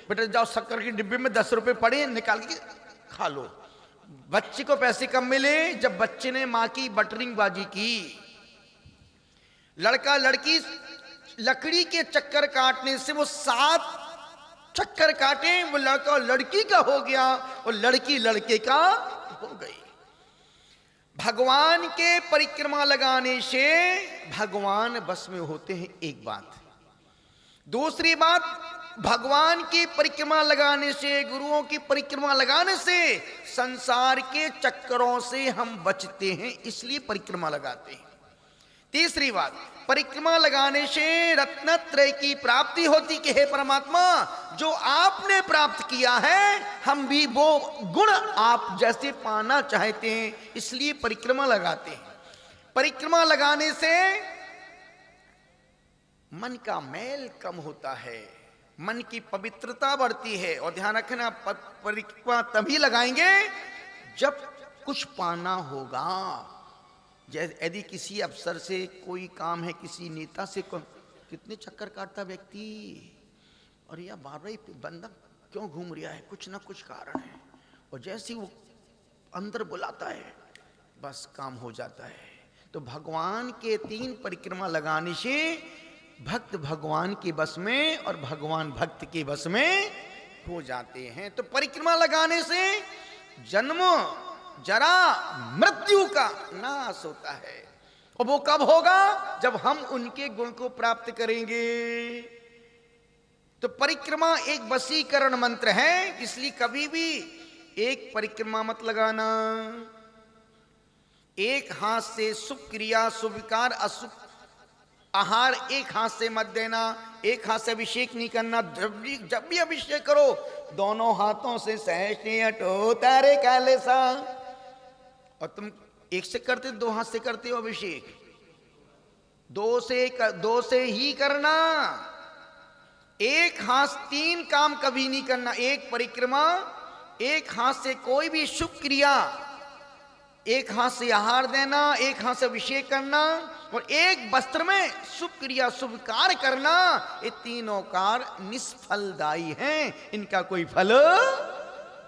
बेटा जाओ शक्कर की डिब्बे में 10 रुपए पड़े, निकाल के खा लो। बच्चे को पैसे कब मिले? जब बच्चे ने मां की बटरिंग बाजी की। लड़का लड़की लकड़ी के चक्कर काटने से वो 7 चक्कर काटे, वो लड़का लड़की का हो गया और लड़की लड़के का हो गई। भगवान के परिक्रमा लगाने से भगवान बस में होते हैं, एक बात। दूसरी बात, भगवान की परिक्रमा लगाने से, गुरुओं की परिक्रमा लगाने से संसार के चक्करों से हम बचते हैं, इसलिए परिक्रमा लगाते हैं। तीसरी बात, परिक्रमा लगाने से रत्नत्रय की प्राप्ति होती कि हे परमात्मा, जो आपने प्राप्त किया है हम भी वो गुण आप जैसे पाना चाहते हैं, इसलिए परिक्रमा लगाते हैं। परिक्रमा लगाने से मन का मैल कम होता है, मन की पवित्रता बढ़ती है। और ध्यान रखना, परिक्रमा तभी लगाएंगे जब कुछ पाना होगा। जैसे यदि किसी अफसर से कोई काम है, किसी नेता से कितने चक्कर काटता व्यक्ति, और यह बार बार बंदा क्यों घूम रहा है, कुछ ना कुछ कारण है। और जैसे वो अंदर बुलाता है बस काम हो जाता है। तो भगवान के 3 परिक्रमा लगाने से भक्त भगवान के बस में और भगवान भक्त के बस में हो जाते हैं। तो परिक्रमा लगाने से जन्म जरा मृत्यु का नाश होता है। और वो कब होगा? जब हम उनके गुण को प्राप्त करेंगे। तो परिक्रमा एक वशीकरण मंत्र है, इसलिए कभी भी एक परिक्रमा मत लगाना। एक हाथ से शुभ क्रिया, शुभ विकार, अशुभ आहार एक हाथ से मत देना। एक हाथ से अभिषेक नहीं करना। जब भी अभिषेक करो दोनों हाथों से सहसे हटो तारे काले सा। और तुम एक से करते, 2 हाथ से करते हो अभिषेक, 2 से ही करना। एक हाथ 3 काम कभी नहीं करना। एक परिक्रमा एक हाथ से कोई भी शुभ क्रिया, एक हाथ से आहार देना, एक हाथ से अभिषेक करना, और एक वस्त्र में शुभ क्रिया शुभ कार्य करना। ये तीनों कार्य निष्फलदायी हैं, इनका कोई फल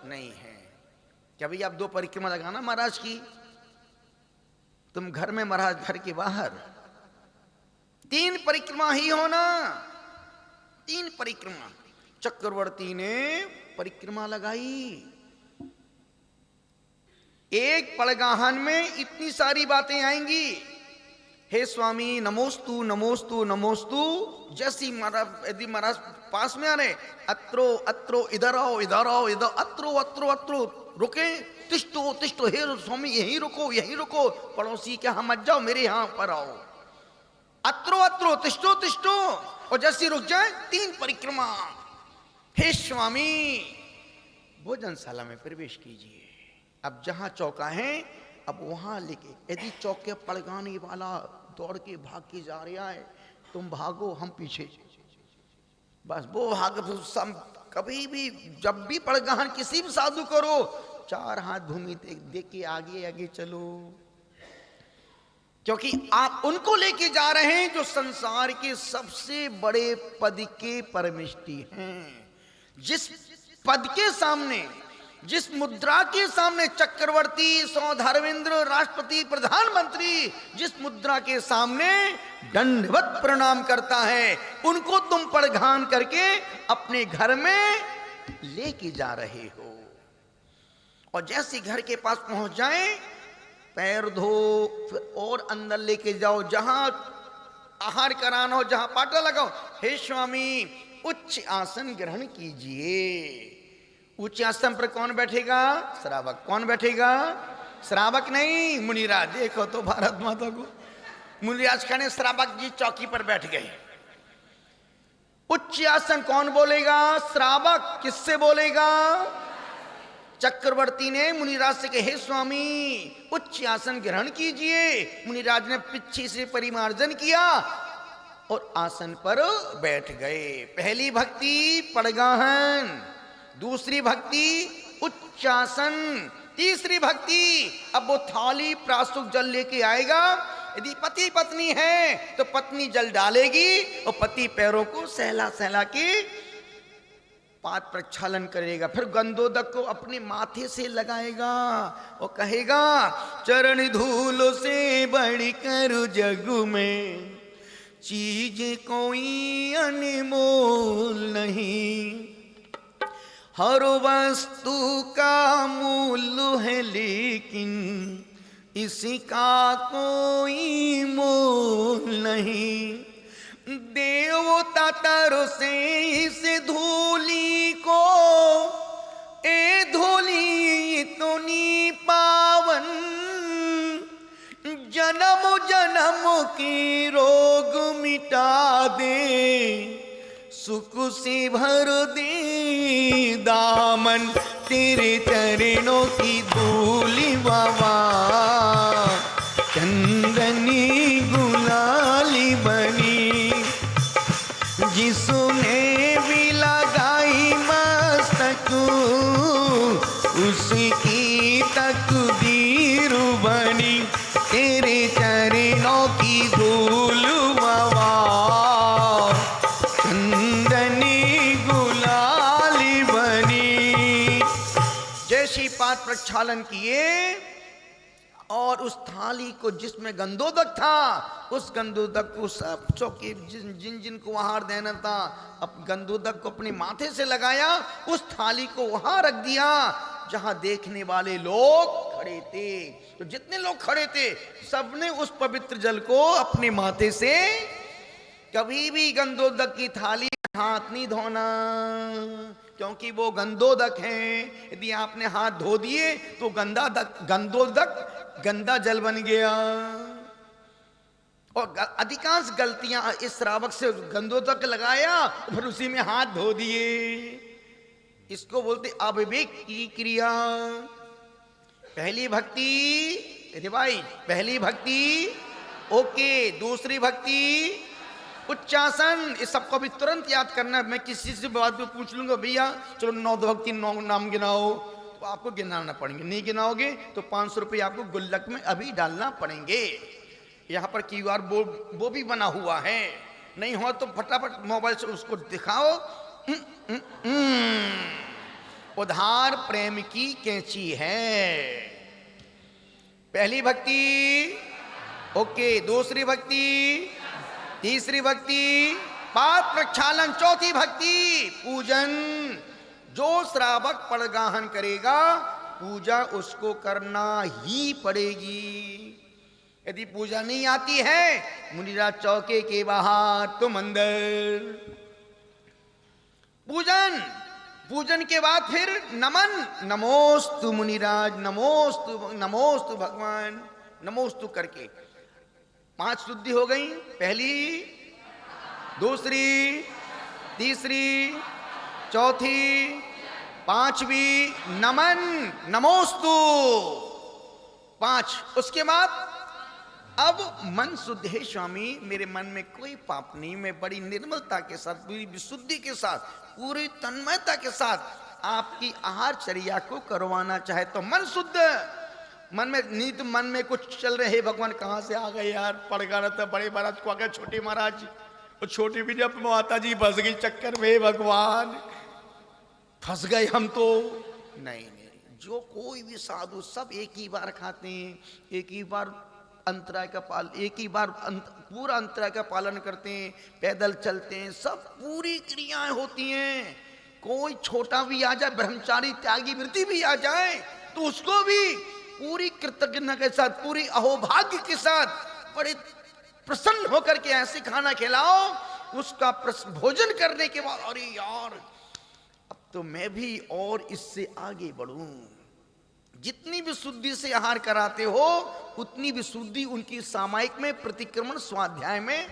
नहीं है। क्या भाई आप 2 परिक्रमा लगाना महाराज की, तुम घर में महाराज घर के बाहर, 3 परिक्रमा ही होना। 3 परिक्रमा चक्रवर्ती ने परिक्रमा लगाई। एक पड़गाहन में इतनी सारी बातें आएंगी। हे स्वामी नमोस्तु नमोस्तु नमोस्तु। जैसी महाराज यदि महाराज पास में आ रहे, अत्रो अत्रो, इधर आओ इधर आओ, इधर अत्रो अत्रो अत्रो, रुके, तिष्ठो तिष्ठो, हे स्वामी यहीं रुको यहीं रुको, पड़ोसी के यहां मत जाओ मेरे यहां पर आओ, अत्रो अत्रो, तिष्ठो तिष्ठो। और जैसी रुक जाए 3 परिक्रमा। हे स्वामी भोजनशाला में प्रवेश कीजिए। अब जहां चौका है अब वहां लेके, यदि चौके पड़गाने वाला दौड़ के भाग के जा रहा है, तुम भागो हम पीछे, बस वो भाग। कभी भी जब भी पड़गाहन किसी भी साधु करो, 4 हाथ भूमि देख के आगे आगे चलो, क्योंकि आप उनको लेके जा रहे हैं जो संसार के सबसे बड़े पद के परमिष्टि हैं। जिस पद के सामने, जिस मुद्रा के सामने चक्रवर्ती, सौधर्मेंद्र, राष्ट्रपति, प्रधानमंत्री जिस मुद्रा के सामने दंडवत प्रणाम करता है, उनको तुम परिधान करके अपने घर में लेके जा रहे हो। और जैसे घर के पास पहुंच जाए, पैर धो, फिर और अंदर लेके जाओ, जहां आहार कराना हो, जहां पाटा लगाओ। हे स्वामी उच्च आसन ग्रहण कीजिए। उच्च आसन पर कौन बैठेगा? श्रावक। कौन बैठेगा? श्रावक नहीं, मुनिराज। देखो तो भारत माता को, मुनिराज खड़े, श्रावक जी चौकी पर बैठ गए। उच्च आसन कौन बोलेगा? श्रावक। किससे बोलेगा? चक्रवर्ती ने मुनिराज से कहे, स्वामी उच्च आसन ग्रहण कीजिए। मुनिराज ने पीछे से परिमार्जन किया और आसन पर बैठ गए। पहली भक्ति पड़गाहन, दूसरी भक्ति उच्चासन, तीसरी भक्ति अब वो थाली प्राशुक जल लेके आएगा। यदि पति पत्नी है तो पत्नी जल डालेगी और पति पैरों को सहला सहला के पाद प्रक्षालन करेगा। फिर गंधोदक को अपने माथे से लगाएगा और कहेगा, चरण धूल से बढ़ कर जग में चीज कोई अनमोल नहीं, हर वस्तु का मूल्य है लेकिन इसका कोई मोल नहीं। देवता तरसे इस धूली को, ए धूली इतनी पावन, जन्म जन्म की रोग मिटा दे, सुख से भर दे दामन, तेरे चरणों की धूली बाबा, चंदनी गुलाली बनी, तकदीर बनी, तेरे चरणों की धूल मवा, चंदनी गुलाली बनी। जैसी पाद प्रक्षालन किए और उस थाली को जिसमें गंधोदक था, उस गंधोदक को सब चौके जिन जिन को आहार देना था, अब गंधोदक को अपने माथे से लगाया, उस थाली को वहां रख दिया जहां देखने वाले लोग खड़े थे। तो जितने लोग खड़े थे सबने उस पवित्र जल को अपने माथे से, कभी भी गंधोदक की थाली हाथ नहीं धोना, क्योंकि वो गंधोदक हैं। यदि आपने हाथ धो दिए तो गंधोदक गंदा जल बन गया। और अधिकांश गलतियां इस श्रावक से गंधोदक लगाया फिर उसी में हाथ धो दिए। इसको बोलते अविवेक की क्रिया। पहली भक्ति रिवाइज, पहली भक्ति ओके, दूसरी भक्ति उच्चासन। इस सबको भी तुरंत याद करना। मैं किसी से बात पे पूछ लूंगा भैया चलो 9 भक्ति 9 नाम गिनाओ, तो आपको गिनाना पड़ेंगे। नहीं गिनाओगे तो 500 रुपये आपको गुल्लक में अभी डालना पड़ेंगे। यहाँ पर QR वो भी बना हुआ है, नहीं हो तो फटाफट मोबाइल से उसको दिखाओ। उधार प्रेम की कैंची है। पहली भक्ति ओके, दूसरी भक्ति, तीसरी भक्ति पाद प्रक्षालन, चौथी भक्ति पूजन। जो श्रावक पड़गाहन करेगा पूजा उसको करना ही पड़ेगी। यदि पूजा नहीं आती है मुनिराज चौके के बाहर तुम अंदर। पूजन, पूजन के बाद फिर नमन, नमोस्तु मुनिराज, नमोस्तु, नमोस्तु भगवान, नमोस्तु करके 5 शुद्धि हो गई। पहली, दूसरी, तीसरी, चौथी, पांचवी नमन, नमोस्तु 5। उसके बाद अब मन शुद्ध है स्वामी, मेरे मन में कोई पाप नहीं, मैं बड़ी निर्मलता के साथ, पूरी विशुद्धि के साथ, पूरी तन्मयता के साथ आपकी आहारचर्या को करवाना चाहे तो मन शुद्ध। मन में नहीं तो मन में कुछ चल रहे, भगवान कहाँ से आ गए यार, पड़ गया था बड़े महाराज को आ गया, छोटे महाराज और छोटी भी जब माता जी फंस गई चक्कर में, भगवान फंस गए हम तो। नहीं नहीं, जो कोई भी साधु सब एक ही बार खाते हैं, एक ही बार अंतराय का एक ही बार पूरा अंतराय का पालन करते हैं, पैदल चलते हैं, सब पूरी क्रियाएं होती हैं। कोई छोटा भी आ जाए, ब्रह्मचारी त्यागी वृत्ति भी आ जाए तो उसको भी पूरी कृतज्ञता के साथ, पूरी अहोभाग्य के साथ, बड़े प्रसन्न होकर के ऐसे खाना खिलाओ। उसका भोजन करने के बाद अरे यार अब तो मैं भी और इससे आगे बढ़ूं। जितनी विशुद्धि से आहार कराते हो उतनी विशुद्धि उनकी सामायिक में, प्रतिक्रमण स्वाध्याय में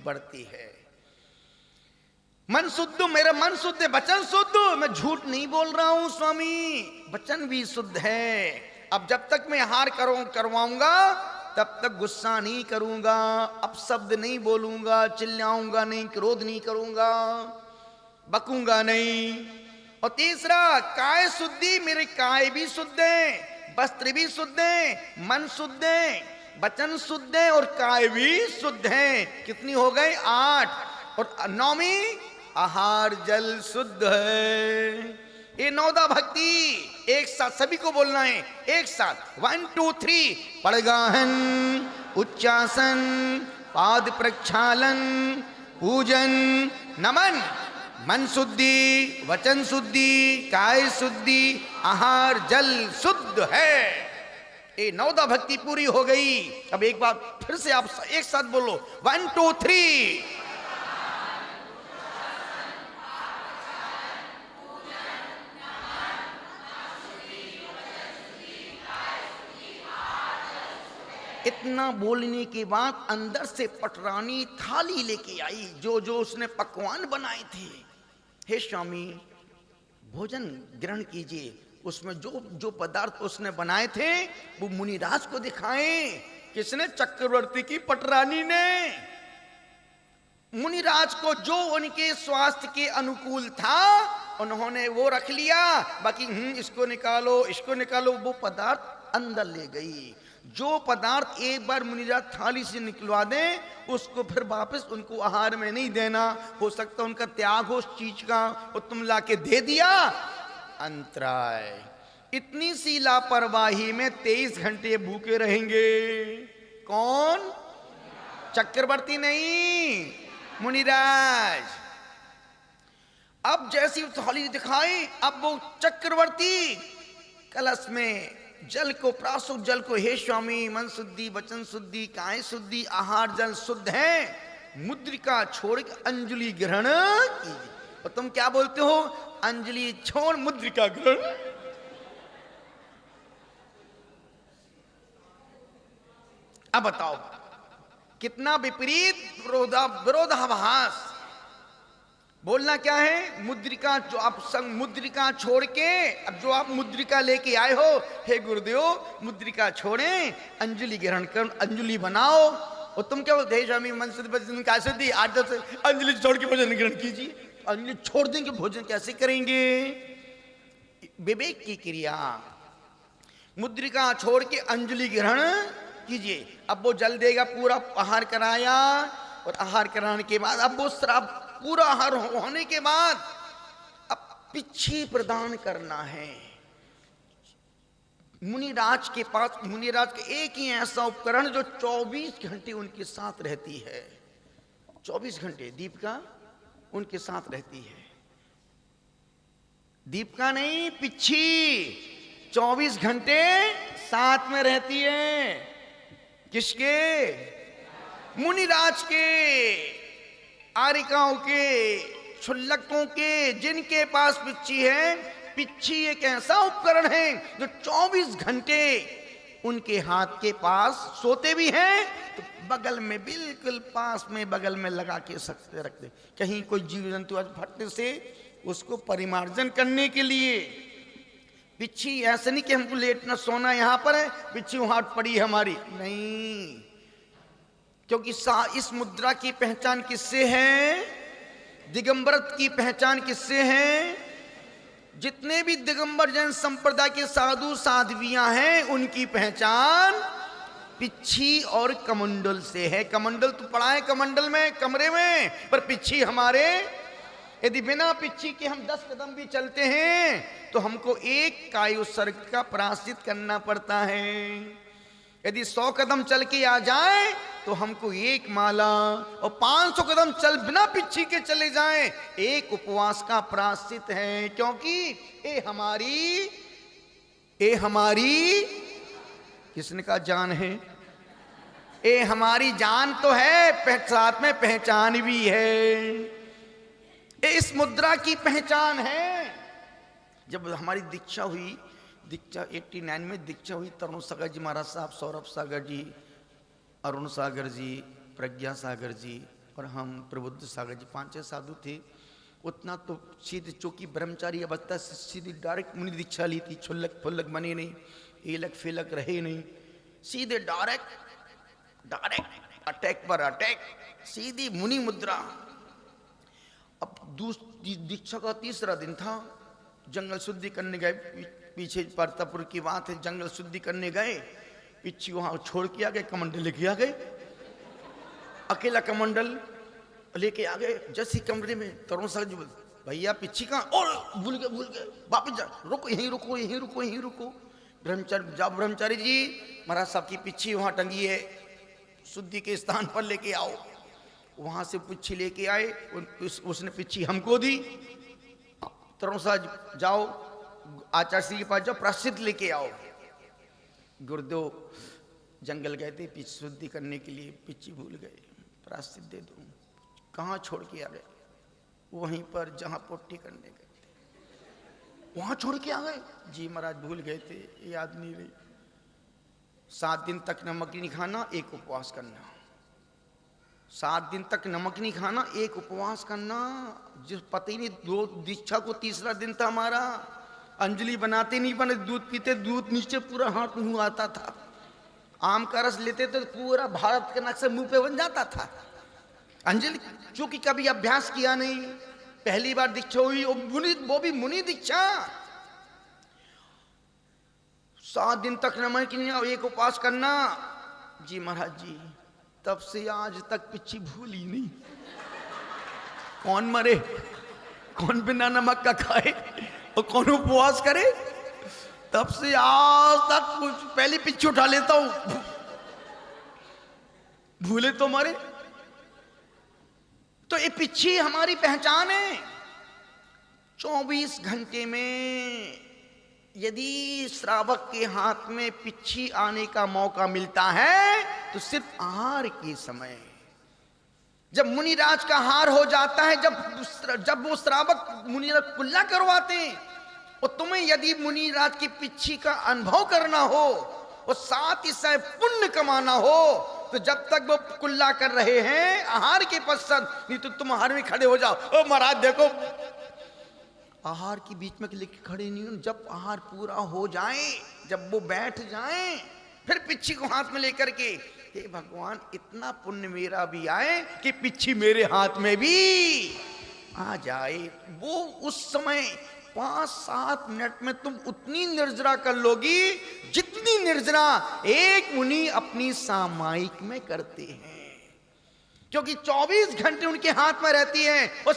बढ़ती है। मन शुद्ध, मेरा मन शुद्ध है, वचन शुद्ध, मैं झूठ नहीं बोल रहा हूं स्वामी, वचन भी शुद्ध है। अब जब तक मैं आहार करवाऊंगा तब तक गुस्सा नहीं करूंगा, अपशब्द नहीं बोलूंगा, चिल्लाऊंगा नहीं, क्रोध नहीं करूंगा, बकूंगा नहीं। और तीसरा काय शुद्धि, मेरे काय भी शुद्ध है, वस्त्र भी शुद्ध है, मन शुद्ध है, वचन शुद्ध है और काय भी शुद्ध है। कितनी हो गई? 8। और 9वीं आहार जल शुद्ध है। ये 9दा भक्ति एक साथ सभी को बोलना है, एक साथ 1 2 3। पड़गाहन, उच्चासन, पाद प्रक्षालन, पूजन, नमन, मन शुद्धि, वचन शुद्धि, काय शुद्धि, आहार जल शुद्ध है। ये 9दा भक्ति पूरी हो गई। अब एक बार फिर से आप एक साथ बोलो 1 2 3। इतना बोलने के बाद अंदर से पटरानी थाली लेके आई, जो जो उसने पकवान बनाए थे। हे स्वामी भोजन ग्रहण कीजिए। उसमें जो जो पदार्थ उसने बनाए थे वो मुनिराज को दिखाएं। किसने? चक्रवर्ती की पटरानी ने। मुनिराज को जो उनके स्वास्थ्य के अनुकूल था उन्होंने वो रख लिया, बाकी इसको निकालो, वो पदार्थ अंदर ले गई। जो पदार्थ एक बार मुनिराज थाली से निकलवा दें, उसको फिर वापस उनको आहार में नहीं देना। हो सकता उनका त्याग हो उस चीज का, और तुम लाके दे दिया, अंतराय। इतनी सी लापरवाही में 23 घंटे भूखे रहेंगे। कौन? चक्रवर्ती नहीं, मुनिराज। अब जैसी थाली दिखाई, अब वो चक्रवर्ती कलश में जल को, प्रासुक जल को, हे स्वामी मन शुद्धि, वचन शुद्धि, काय शुद्धि, आहार जल शुद्ध है, मुद्रिका छोड़ के अंजलि ग्रहण कीजिए। और तुम क्या बोलते हो? अंजलि छोड़ मुद्रिका ग्रहण। अब बताओ कितना विपरीत विरोधाभास। बोलना क्या है? मुद्रिका, जो आप संग मुद्रिका छोड़ के, अब जो आप मुद्रिका लेके आए हो, हे गुरुदेव मुद्रिका छोड़ें, अंजलि ग्रहण कर, अंजलि बनाओ। और तुम क्या बोलते? हे स्वामी मन शुद्धि वचन कैसे दी, 8-10 अंजलि छोड़ के भोजन ग्रहण कीजिए। अंजलि छोड़ देंगे, भोजन कैसे करेंगे? विवेक की क्रिया। मुद्रिका छोड़ के अंजलि ग्रहण कीजिए। अब वो जल देगा, पूरा आहार कराया, और आहार कराने के बाद अब वो श्राप पूरा आहार होने के बाद अब पिच्छी प्रदान करना है। मुनिराज के पास, मुनिराज का एक ही ऐसा उपकरण जो 24 घंटे उनके साथ रहती है। 24 घंटे दीपिका उनके साथ रहती है। दीपिका नहीं, पिच्छी 24 घंटे साथ में रहती है। किसके? मुनिराज के, आरिकाओं के, क्षुल्लकों के, जिनके पास पिच्छी है। पिच्छी एक ऐसा उपकरण है जो 24 घंटे उनके हाथ के पास, सोते भी हैं तो बगल में, बिल्कुल पास में, बगल में लगा के सकते रखते, कहीं कोई जीव जंतु फटने से उसको परिमार्जन करने के लिए। पिच्छी ऐसे नहीं कि हमको लेटना सोना यहां पर है, पिच्छी वहां पड़ी हमारी, नहीं। क्योंकि इस मुद्रा की पहचान किससे है? दिगंबरत की पहचान किससे है? जितने भी दिगंबर जैन संप्रदाय के साधु साध्वियां हैं, उनकी पहचान पिच्छी और कमंडल से है। कमंडल तो पड़ा है कमंडल में, कमरे में, पर पिच्छी हमारे, यदि बिना पिच्छी के हम 10 कदम भी चलते हैं तो हमको एक कायु सर्ग का प्रायश्चित करना पड़ता है। यदि 100 कदम चल के आ जाए तो हमको एक माला, और 500 कदम चल बिना पिच्छी के चले जाएं, एक उपवास का प्रायश्चित है। क्योंकि ये हमारी किसने कहा जान है? ये हमारी जान तो है, साथ में पहचान भी है। ये इस मुद्रा की पहचान है। जब हमारी दीक्षा हुई, दीक्षा 89 में दीक्षा हुई, तरुण सागर जी महाराज साहब, सौरभ सागर जी, अरुण सागर जी, प्रज्ञा सागर जी और हम प्रबुद्ध सागर जी, 5-6 साधु थे। उतना तो सीधे, चूंकि ब्रह्मचारी अवस्था से सीधी डायरेक्ट मुनि दीक्षा ली थी। छुल्लक फुल्लक बने नहीं, एलक फेलक रहे नहीं, सीधे डायरेक्ट अटैक पर अटैक, सीधी मुनि मुद्रा। अब दीक्षा का 3रा दिन था। जंगल शुद्धि करने गए, पीछे परतापुर की बात है, जंगल शुद्धि करने गए, पिच्छी वहां छोड़ के आ गए, कमंडल लेके आ गए, अकेला कमंडल लेके आ गए। जैसे कमरे में तरुण साहब जी, भैया पिच्छी कहाँ? और भूल गए, वापस जा, रुको यहीं रुको। ब्रह्मचारी जी महाराज साहब की पिच्छी वहां टंगी है, शुद्धि के स्थान पर लेके आओ। वहां से पिच्छी लेके आए, उसने पिच्छी हमको दी। तरुण साहब जाओ आचार्य श्री के पास जाओ, प्रायश्चित लेके आओ। गुरुदेव जंगल गए थे पिच्छी शुद्धि करने के लिए, पिच्छी भूल गए, प्रायश्चित दे दो। कहाँ छोड़ के आ गए? वहीं पर जहाँ पोट्टी करने गए थे, वहां छोड़ के आ गए। जी महाराज भूल गए थे, याद नहीं रही। 7 दिन तक नमक नहीं खाना, एक उपवास करना। 7 दिन तक नमक नहीं खाना, एक उपवास करना। जिस पता ही नहीं, दो दीक्षा को 3रा दिन था हमारा। अंजलि बनाते नहीं बने, दूध पीते, दूध नीचे पूरा हाथ मुंह आता था। आम का रस लेते तो पूरा भारत का नक्शा मुंह पे बन जाता था। अंजलि चूंकि कभी अभ्यास किया नहीं, पहली बार दीक्षा हुई, वो भी मुनि दीक्षा। 7 दिन तक नमन किया, एक उपवास करना। जी महाराज जी, तब से आज तक पिच्छी भूली नहीं। कौन मरे, कौन बिना नमक का खाए और कौन उपवास करे। तब से आज तक कुछ पहले पिच्छी उठा लेता हूं, भूले तो मरे। तो ये पिच्छी हमारी पहचान है। 24 घंटे में यदि श्रावक के हाथ में पिच्छी आने का मौका मिलता है तो सिर्फ आहार के समय, जब मुनिराज का हार हो जाता है, जब वो श्रावक मुनिराज कुल्ला करवाते हैं, और तुम्हें यदि मुनिराज की पिच्छी का अनुभव करना हो और साथ ही साथ पुण्य कमाना हो, तो जब तक वो कुल्ला कर रहे हैं आहार के पश्चात, नहीं तो तुम आहार में खड़े हो जाओ। ओ महाराज देखो, आहार के बीच में लेके खड़े नहीं हो। जब आहार पूरा हो जाए, जब वो बैठ जाए, फिर पिच्छी को हाथ में लेकर के, हे भगवान इतना पुण्य मेरा भी आए कि पिच्छी मेरे हाथ में भी आ जाए। वो उस समय 5-7 मिनट में तुम उतनी निर्जरा कर लोगी जितनी निर्जरा एक मुनि अपनी सामायिक में करते हैं, क्योंकि 24 घंटे उनके हाथ में रहती है और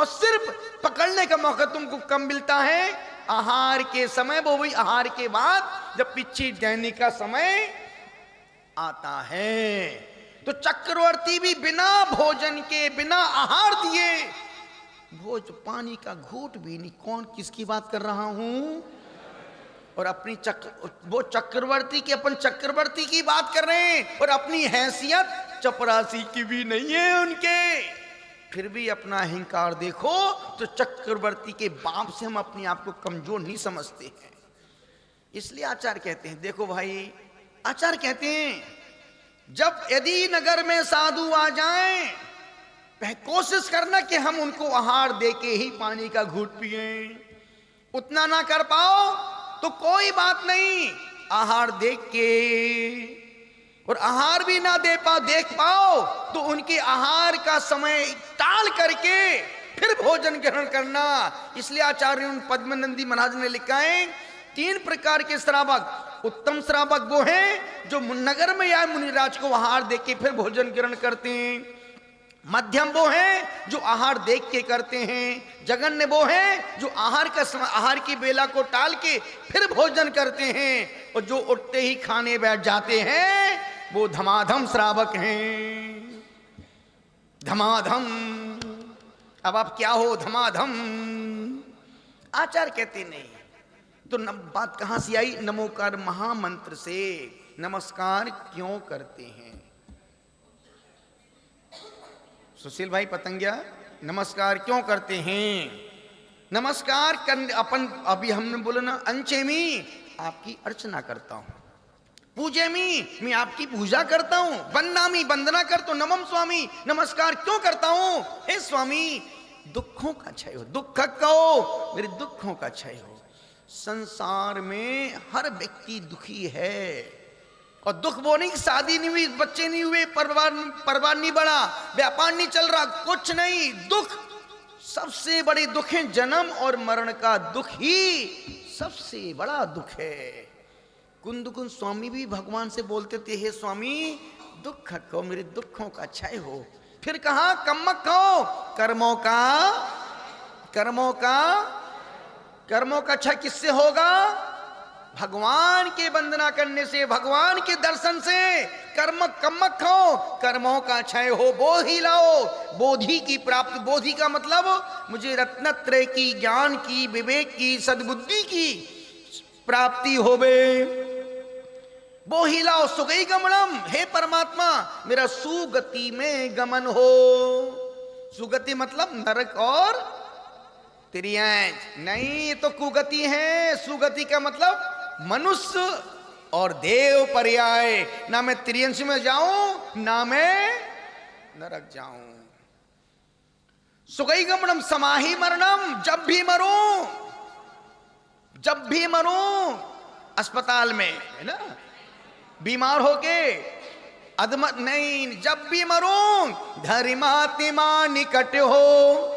सिर्फ पकड़ने का मौका तुमको कम मिलता है आहार के समय। वो भी आहार के बाद जब पिच्छी देने का समय आता है। तो चक्रवर्ती भी बिना भोजन के, बिना आहार दिए, भोज पानी का घूट भी नहीं। कौन किसकी बात कर रहा हूं? और अपनी वो चक्रवर्ती की, अपन चक्रवर्ती की बात कर रहे हैं, और अपनी हैसियत चपरासी की भी नहीं है उनके। फिर भी अपना अहंकार देखो तो चक्रवर्ती के बाप से हम अपने आप को कमजोर नहीं समझते हैं। इसलिए आचार्य कहते हैं, देखो भाई, आचार्य कहते हैं जब यदि नगर में साधु आ जाएं, कोशिश करना कि हम उनको आहार देके ही पानी का घूंट पिए। उतना ना कर पाओ तो कोई बात नहीं, आहार देख के, और आहार भी ना देख पाओ तो उनके आहार का समय टाल करके फिर भोजन ग्रहण करना। इसलिए आचार्य पद्मनंदी महाराज ने लिखा है, 3 प्रकार के श्रावक। उत्तम श्रावक वो हैं जो नगर में आए मुनिराज को आहार देख के फिर भोजन ग्रहण करते हैं। मध्यम वो हैं जो आहार देख के करते हैं। जघन्य वो हैं जो आहार की बेला को टाल के फिर भोजन करते हैं। और जो उठते ही खाने बैठ जाते हैं वो धमाधम श्रावक हैं। धमाधम। अब आप क्या हो? धमाधम। आचार्य कहते नहीं तो बात कहां से आई? नमोकार महामंत्र से नमस्कार क्यों करते हैं? सुशील भाई पतंगिया, नमस्कार क्यों करते हैं? नमस्कार करने, अपन अभी हमने बोला ना, अंचेमी आपकी अर्चना करता हूं, पूजेमी मैं आपकी पूजा करता हूं, वंदनामी वंदना करता हूं, नमम स्वामी नमस्कार क्यों करता हूं? हे स्वामी दुखों का क्षय हो, दुख कहो मेरे दुखों का क्षय हो। संसार में हर व्यक्ति दुखी है, और दुख वो नहीं, शादी नहीं हुई, बच्चे नहीं हुए, परिवार नहीं बढ़ा, व्यापार नहीं चल रहा, कुछ नहीं, दुख सबसे बड़े दुख है। जन्म और मरण का दुख ही सबसे बड़ा दुख है। कुंदकुंद स्वामी भी भगवान से बोलते थे, हे स्वामी दुख को मेरे दुखों का क्षय हो। फिर कहा कम्मक कहो, कर्मों का क्षय किससे होगा? भगवान के वंदना करने से, भगवान के दर्शन से। कम्मक खाओ, कर्मों का क्षय हो। बोधि लाओ, बोधि की प्राप्ति। बोधि का मतलब मुझे रत्नत्रय की, ज्ञान की, विवेक की, सद्बुद्धि की प्राप्ति होवे। बोहि लाओ सुगई गमनम, हे परमात्मा मेरा सुगति में गमन हो। सुगति मतलब नरक और तिर्यंच नहीं, तो कुगति है। सुगति का मतलब मनुष्य और देव पर्याय। ना मैं तिर्यंच में जाऊं ना मैं नरक जाऊं। सुगई गमनम समाहि मरणम, जब भी मरूं अस्पताल में, है ना, बीमार होके अदमत नहीं, जब भी मरूं धर्मात्मा निकट हो।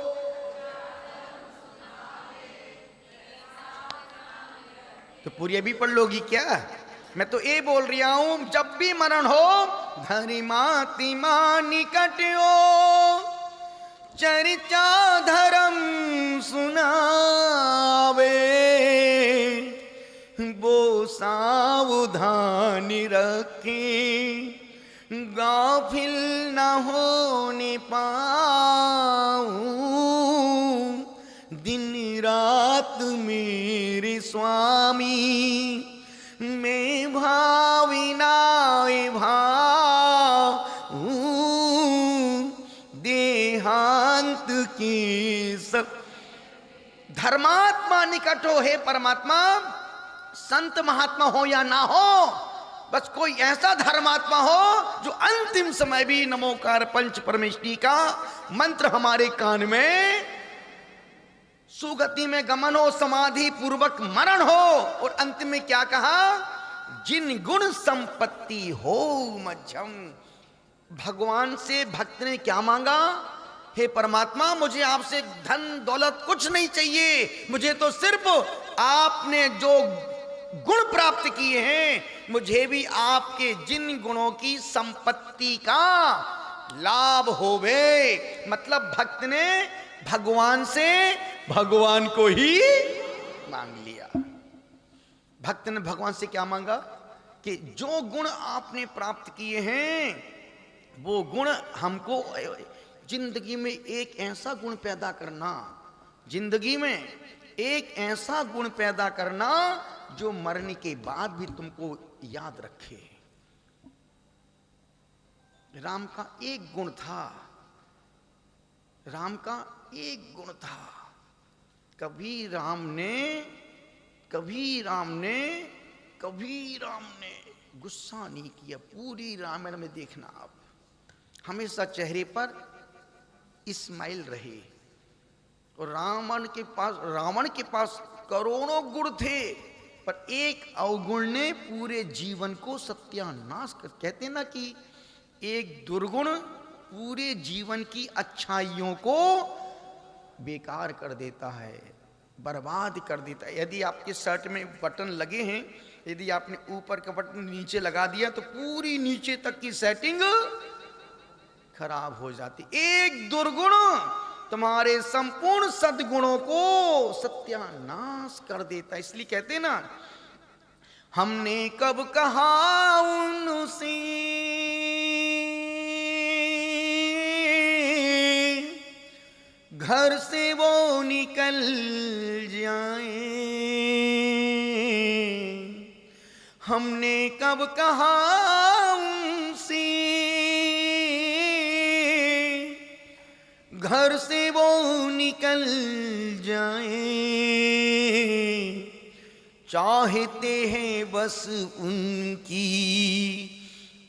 तो पूरी अभी पढ़ लोगी क्या? मैं तो ये बोल रहा हूं, जब भी मरण हो धरी माती मां निकट हो, चर्चा धर्म सुनावे, वो सावधानी रखे, गाफिल न होने पाऊं, दिन रात मेरे स्वामी, मैं भाविनाए भाऊं, देहांत की सब। धर्मात्मा निकट हो, हे परमात्मा, संत महात्मा हो या ना हो, बस कोई ऐसा धर्मात्मा हो जो अंतिम समय भी नमोकार पंच परमेष्टि का मंत्र हमारे कान में, सुगति में गमन हो, समाधि पूर्वक मरण हो, और अंतिम में क्या कहा? जिन गुण संपत्ति हो मध्यम। भगवान से भक्त ने क्या मांगा? हे परमात्मा, मुझे आपसे धन दौलत कुछ नहीं चाहिए, मुझे तो सिर्फ आपने जो गुण प्राप्त किए हैं, मुझे भी आपके जिन गुणों की संपत्ति का लाभ होवे। मतलब भक्त ने भगवान से भगवान को ही मांग लिया। भक्त ने भगवान से क्या मांगा? कि जो गुण आपने प्राप्त किए हैं, वो गुण हमको जिंदगी में एक ऐसा गुण पैदा करना, जिंदगी में एक ऐसा गुण पैदा करना जो मरने के बाद भी तुमको याद रखे। राम का एक गुण था, राम का एक गुण था, कभी राम ने गुस्सा नहीं किया। पूरी रामायण में देखना आप, हमेशा चेहरे पर स्माइल रहे। और रावण के पास करोड़ों गुण थे, पर एक अवगुण ने पूरे जीवन को सत्यानाश कर। कहते ना कि एक दुर्गुण पूरे जीवन की अच्छाइयों को बेकार कर देता है, बर्बाद कर देता है। यदि आपके शर्ट में बटन लगे हैं, यदि आपने ऊपर का बटन नीचे लगा दिया तो पूरी नीचे तक की सेटिंग खराब हो जाती। एक दुर्गुण तुम्हारे संपूर्ण सद्गुणों को सत्यानाश कर देता है। इसलिए कहते ना, हमने कब कहा उनसे घर से वो निकल जाए, हमने कब कहा उनसे घर से वो निकल जाए, चाहते हैं बस उनकी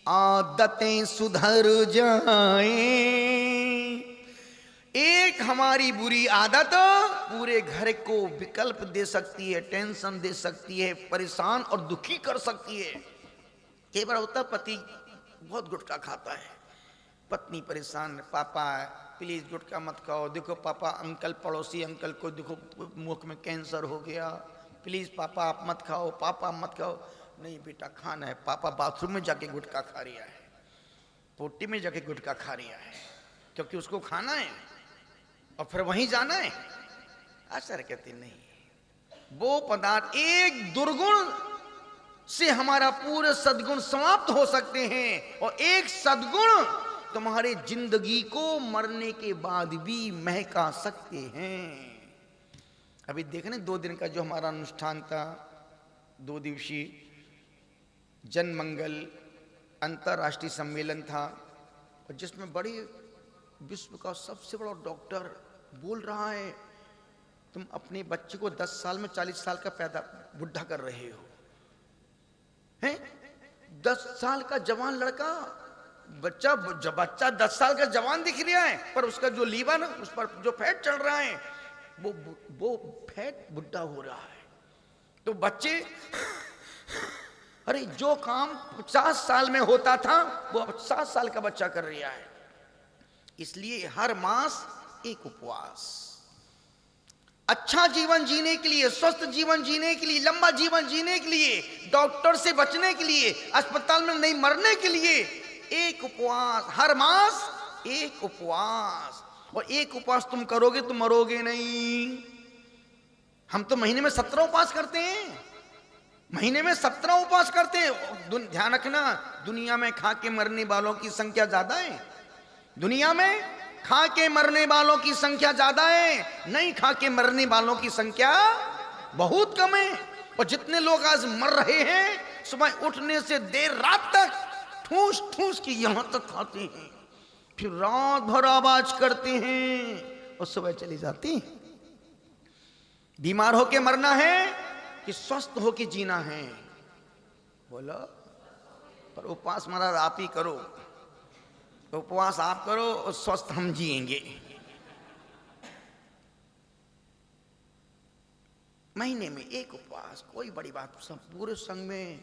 आदतें सुधर जाएं। एक हमारी बुरी आदत पूरे घर को विकल्प दे सकती है, टेंशन दे सकती है, परेशान और दुखी कर सकती है। कई बार होता, पति बहुत गुटखा खाता है, पत्नी परेशान, पापा प्लीज गुटखा मत खाओ, देखो पापा अंकल, पड़ोसी अंकल को देखो मुख में कैंसर हो गया, प्लीज पापा आप मत खाओ, पापा मत खाओ। नहीं बेटा खाना है। पापा बाथरूम में जाके गुटखा खा रहा है, पोटी में जाके गुटखा खा रहा है, क्योंकि उसको खाना है और फिर वहीं जाना है। आचार्य कहते नहीं, वो पदार्थ एक दुर्गुण से हमारा पूरे सद्गुण समाप्त हो सकते हैं, और एक सद्गुण तुम्हारे जिंदगी को मरने के बाद भी महका सकते हैं। अभी देखने 2 दिन का जो हमारा अनुष्ठान था, 2 दिवसीय जन मंगल अंतर्राष्ट्रीय सम्मेलन था, और जिसमें बड़ी विश्व का सबसे बड़ा डॉक्टर बोल रहा है, तुम अपने बच्चे को 10 साल में 40 साल का पैदा बुढ़ा कर रहे हो हैं। 10 साल का जवान लड़का, बच्चा 10 साल का जवान दिख रहा है, पर उसका जो लीवर, उस पर जो फैट चढ़ रहा है, वो फैट बुढ़ा हो रहा है। तो बच्चे, अरे जो काम 50 साल में होता था वो अब 7 साल का बच्चा कर रहा है। इसलिए हर मास एक उपवास, अच्छा जीवन जीने के लिए, स्वस्थ जीवन जीने के लिए, लंबा जीवन जीने के लिए, डॉक्टर से बचने के लिए, अस्पताल में नहीं मरने के लिए एक उपवास, हर मास एक उपवास। और एक उपवास तुम करोगे तो मरोगे नहीं। हम तो महीने में 17 उपवास करते हैं, महीने में 17 उपवास करते हैं। ध्यान रखना, दुनिया में खा के मरने वालों की संख्या ज्यादा है। दुनिया में खा के मरने वालों की संख्या ज्यादा है, नहीं खा के मरने वालों की संख्या बहुत कम है। और जितने लोग आज मर रहे हैं, सुबह उठने से देर रात तक ठूस ठूस के यहां तक खाते हैं, फिर रात भर आवाज करते हैं और सुबह चली जाती। बीमार होके मरना है कि स्वस्थ होके जीना है? बोलो। पर उपवास महाराज आप ही करो, उपवास आप करो और स्वस्थ हम जिएंगे। महीने में एक उपवास, कोई बड़ी बात। सब पूरे संघ में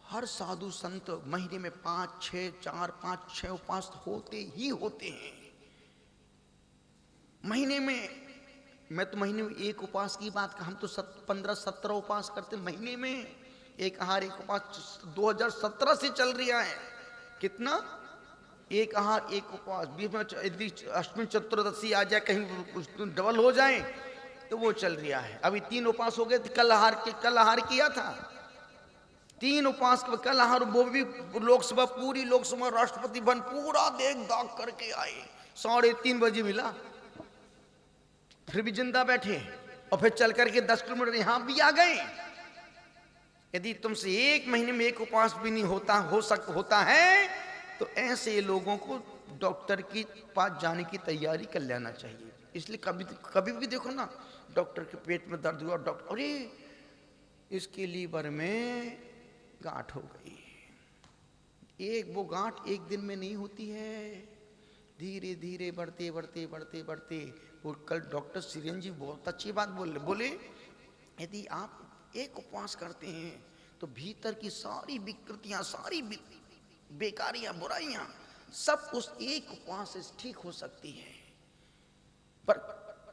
हर साधु संत महीने में 5, 6, 4, 5, 6 उपवास होते ही होते हैं। महीने में, मैं तो महीने में एक उपवास की बात, हम तो 15-17 उपवास करते महीने में। एक आहार एक उपवास 2017 से चल रहा है। कितना? एक आहार एक उपवास। बीच में यदि अष्टमी चतुर्दशी आ जाए, कहीं डबल हो जाए तो वो चल रहा है। अभी 3 उपवास हो गए। कल आहार किया था 3 उपवास। कल आहार, वो भी लोकसभा, पूरी लोकसभा, राष्ट्रपति भवन पूरा देख दाग करके आए। 3:30 बजे मिला, फिर भी जिंदा बैठे, और फिर चल करके 10 किलोमीटर यहां भी आ गए। यदि तुमसे एक महीने में एक उपवास भी नहीं होता है, तो ऐसे लोगों को डॉक्टर के पास जाने की तैयारी कर लेना चाहिए। इसलिए कभी भी देखो ना, डॉक्टर के पेट में दर्द हुआ, डॉक्टर, अरे इसके लीवर में गांठ हो गई। वो गांठ एक दिन में नहीं होती है, धीरे धीरे बढ़ते बढ़ते बढ़ते बढ़ते। वो कल डॉक्टर सिरेन जी बहुत अच्छी बात बोले, यदि आप एक उपवास करते हैं तो भीतर की सारी विकृतियां, सारी बेकारियां, बुराइयां सब उस एक उपवास से ठीक हो सकती है। पर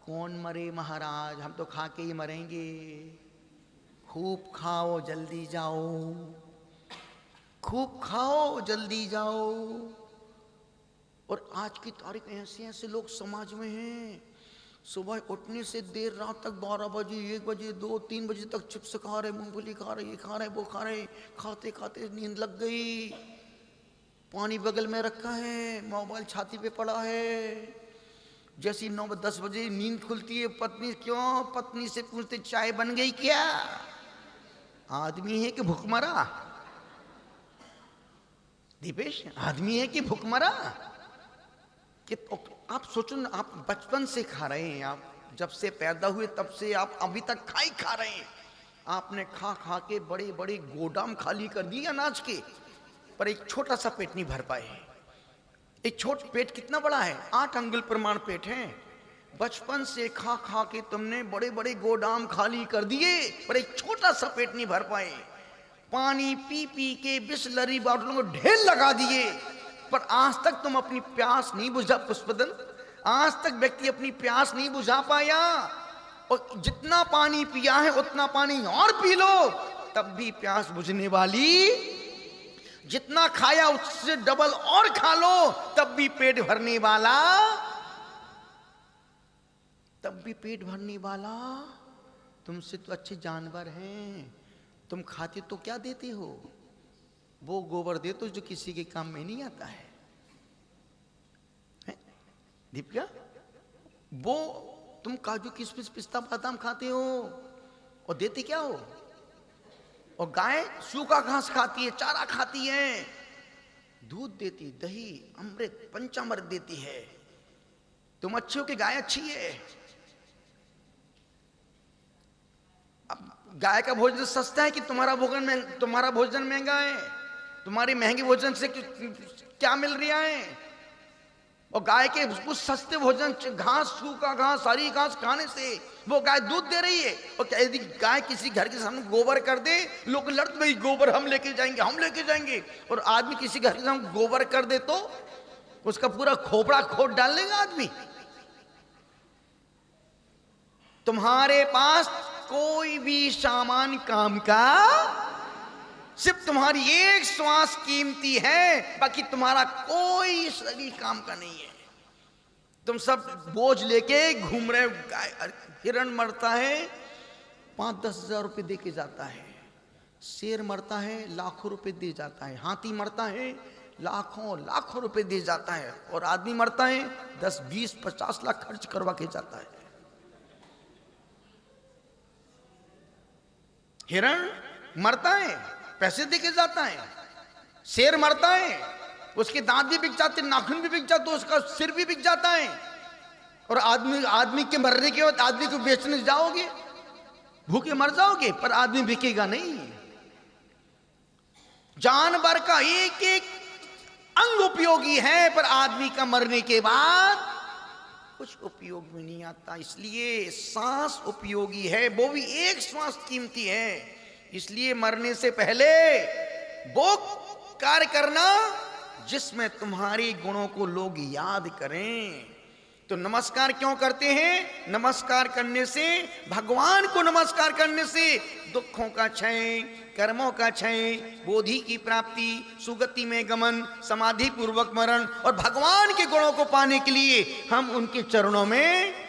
कौन मरे महाराज, हम तो खा के ही मरेंगे। खूब खाओ जल्दी जाओ, खूब खाओ जल्दी जाओ। और आज की तारीख ऐसे ऐसे लोग समाज में हैं, सुबह उठने से देर रात तक 12 बजे, 1 बजे, 2, 3 बजे तक चिप्स खा रहे, मूंगफली खा रहे, ये खा रहे, वो खा रहे। खाते खाते नींद लग गई, पानी बगल में रखा है, मोबाइल छाती पे पड़ा है। जैसी 9-10 बजे नींद खुलती है, पत्नी से पूछते चाय बन गई क्या? आदमी है कि भूखमरा? दीपेश, आदमी है कि भूखमरा? कि आप सोचो ना, आप बचपन से खा रहे हैं, आप जब से पैदा हुए तब से आप अभी तक खा रहे हैं। आपने खा खा के बड़े बड़े गोदाम खाली कर दिए अनाज के, पर एक छोटा सा पेट नहीं भर पाए। एक छोटा पेट कितना बड़ा है? 8 अंगुल प्रमाण पेट है। बचपन से खा खा के तुमने बड़े बड़े गोदाम खाली कर दिए, पर एक छोटा सा पेट नहीं भर पाए। पानी पी पी के बिस्लरी बॉटलों को ढेर लगा दिए, पर आज तक तुम अपनी प्यास नहीं बुझा। पुष्पदन, आज तक व्यक्ति अपनी प्यास नहीं बुझा पाया। और जितना पानी पिया है उतना पानी और पी लो, तब भी प्यास बुझने वाली। जितना खाया उससे डबल और खा लो, तब भी पेट भरने वाला, तब भी पेट भरने वाला। तुमसे तो अच्छे जानवर हैं, तुम खाते तो क्या देते हो? वो गोबर दे तो जो किसी के काम में नहीं आता है, दीपिका। वो तुम काजू किशमिश पिस्ता बादाम खाते हो और देते क्या हो? और गाय सूखा घास खाती है, चारा खाती है, दूध देती, दही, अमृत, पंचामृत देती है। तुम अच्छे हो कि गाय अच्छी है? अब गाय का भोजन सस्ता है कि तुम्हारा भोजन महंगा है? तुम्हारे महंगे भोजन से क्या मिल रहा है? और गाय के उस सस्ते भोजन, घास, सूखा घास, हरी घास खाने से वो गाय दूध दे रही है। और क्या यदि गाय किसी घर के सामने गोबर कर दे, लोग लड़ते भाई गोबर हम लेके जाएंगे, और आदमी किसी घर के सामने गोबर कर दे तो उसका पूरा खोपड़ा खोद डाल लेगा आदमी। तुम्हारे पास कोई भी सामान काम का, सिर्फ तुम्हारी एक श्वास कीमती है, बाकी तुम्हारा कोई शरीर काम का नहीं है। तुम सब बोझ लेके घूम रहे हो। हिरण मरता है 5-10 हजार रुपये दे के जाता है, शेर मरता है लाखों रुपए दे जाता है, हाथी मरता है लाखों लाखों रुपए दे जाता है, और आदमी मरता है 10-20-50 लाख खर्च करवा के जाता है। हिरण मरता है पैसे दे के जाता है, शेर मरता है उसके दांत भी बिक जाते, नाखून भी बिक जाते, उसका सिर भी बिक जाता है। और आदमी के मरने के बाद आदमी को बेचने जाओगे, भूखे मर जाओगे, पर आदमी बिकेगा नहीं। जानवर का एक एक अंग उपयोगी है, पर आदमी का मरने के बाद कुछ उपयोग में नहीं आता। इसलिए सांस उपयोगी है, वो भी एक श्वास कीमती है। इसलिए मरने से पहले वो कार्य करना जिसमें तुम्हारे गुणों को लोग याद करें। तो नमस्कार क्यों करते हैं? नमस्कार करने से, भगवान को नमस्कार करने से दुखों का क्षय, कर्मों का क्षय, बोधि की प्राप्ति, सुगति में गमन, समाधि पूर्वक मरण, और भगवान के गुणों को पाने के लिए हम उनके चरणों में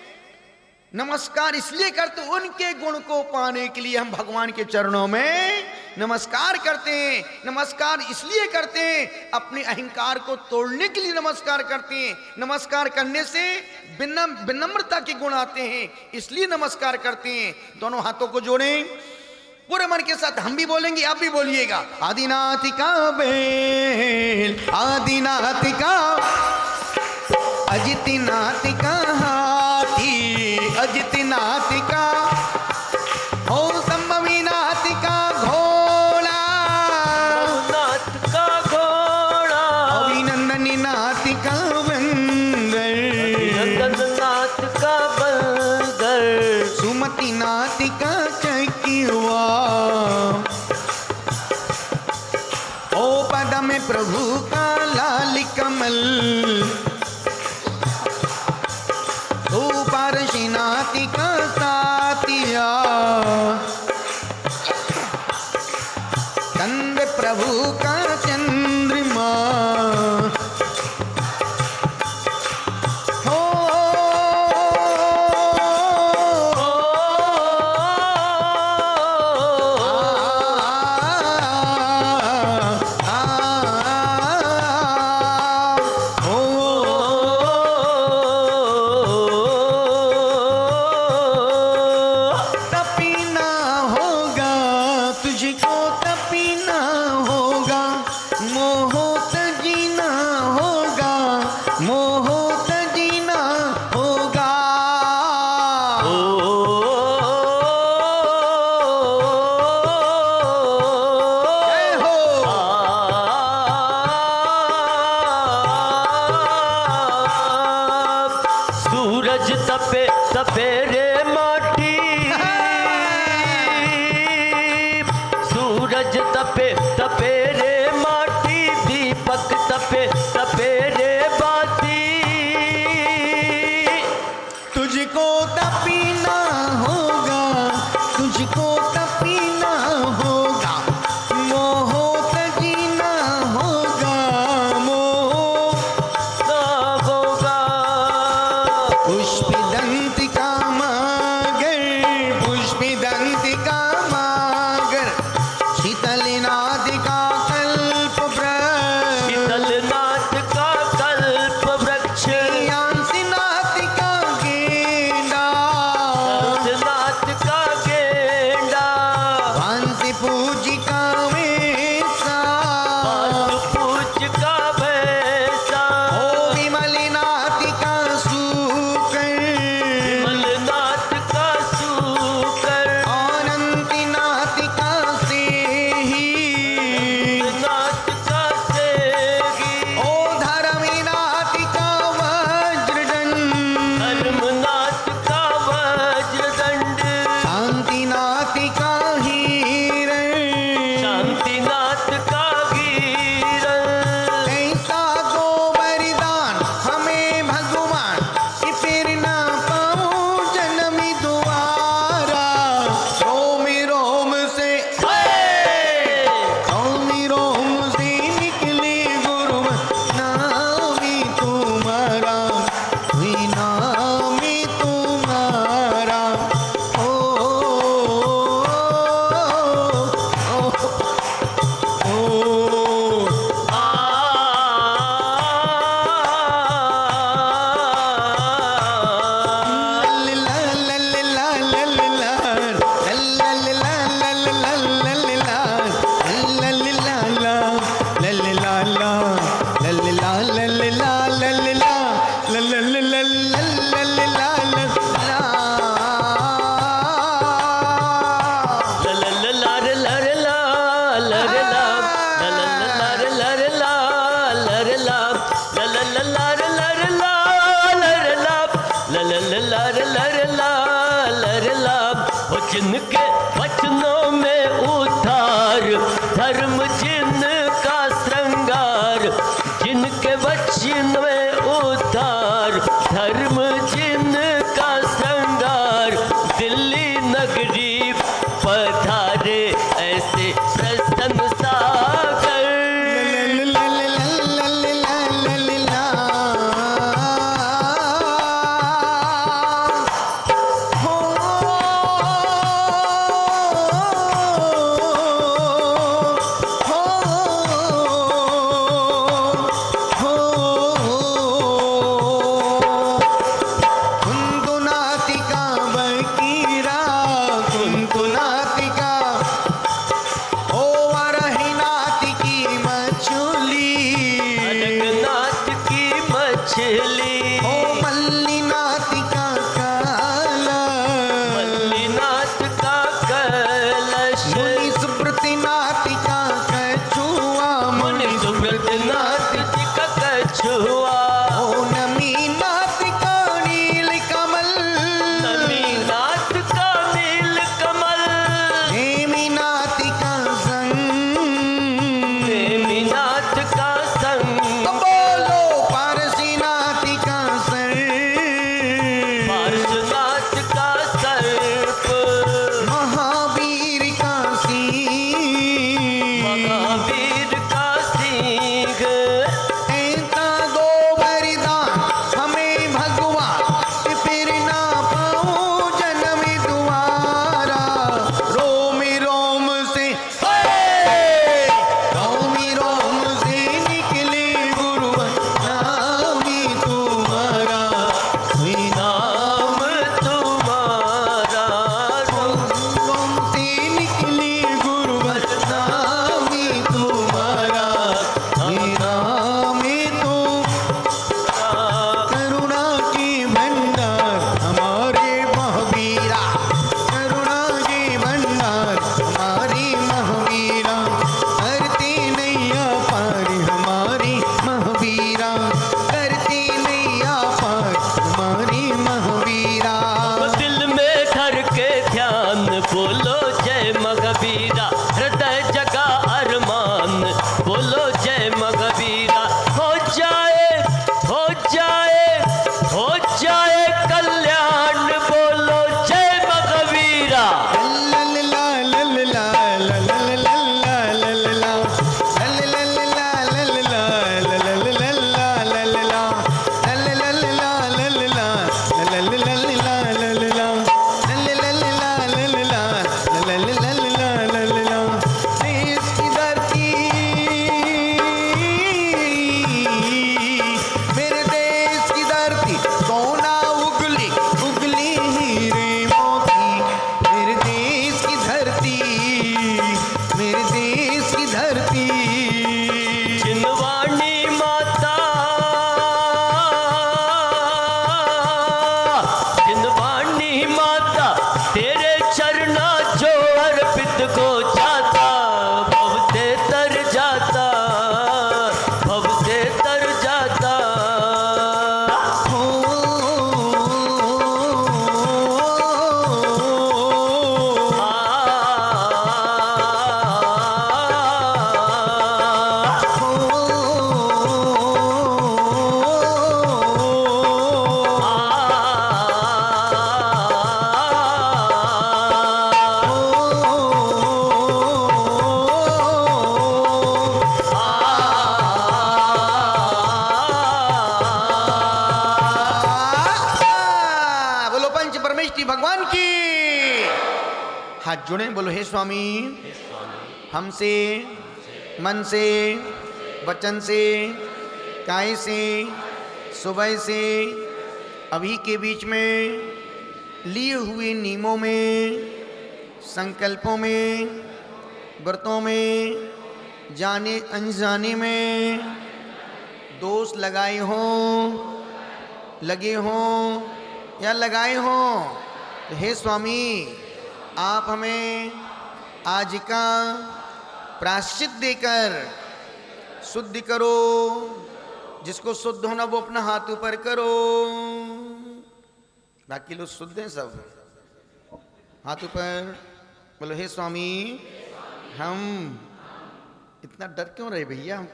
नमस्कार इसलिए करते, उनके गुण को पाने के लिए हम भगवान के चरणों में नमस्कार करते हैं। नमस्कार इसलिए करते हैं, अपने अहंकार को तोड़ने के लिए नमस्कार करते हैं। नमस्कार करने से विनम्रता के गुण आते हैं, इसलिए नमस्कार करते हैं। दोनों हाथों को जोड़ें, पूरे मन के साथ हम भी बोलेंगे, आप भी बोलिएगा। आदिनाथ का बेल, आदिनाथ का, अजितनाथ का हाथी, अजितनाथ का, ओ संभवीनाथ का घोड़ा, नाथ का घोड़ा, अभिनंदनी नाथ का बंदर, नंदनाथ का बंदर, सुमति नाथ का चकिवा, ओ पद में प्रभु का लाल कमल, पारशीनाथ का सातिया, कंद प्रभु का चंद्रमा, हो तपे रे माटी, सूरज तपे तपे रे माटी, दीपक तपे तपे रे बाती, तुझको तपीना होगा, तुझको तपीना होगा, मोह तजीना होगा, मोह ना होगा। पुष्पदंत का मागर, पुष्पदंत का मागर, शीतलनाद का बोलो जय मगवीरा। हो जाए कल्याण, बोलो जय मगवीरा। भगवान की। हाथ जुड़े, बोलो हे स्वामी, हमसे मन से, वचन से, काय से, सुबह से अभी के बीच में लिए हुए नियमों में, संकल्पों में, व्रतों में, जाने अनजाने में दोष लगाए हों, लगे हों या लगाए हों, तो हे स्वामी आप हमें आज का प्रायश्चित देकर शुद्ध करो। जिसको शुद्ध होना वो अपना हाथ ऊपर करो। बाकी लोग शुद्ध हैं सब, हाथ ऊपर बोलो हे स्वामी। हम इतना डर क्यों रहे भैया? हम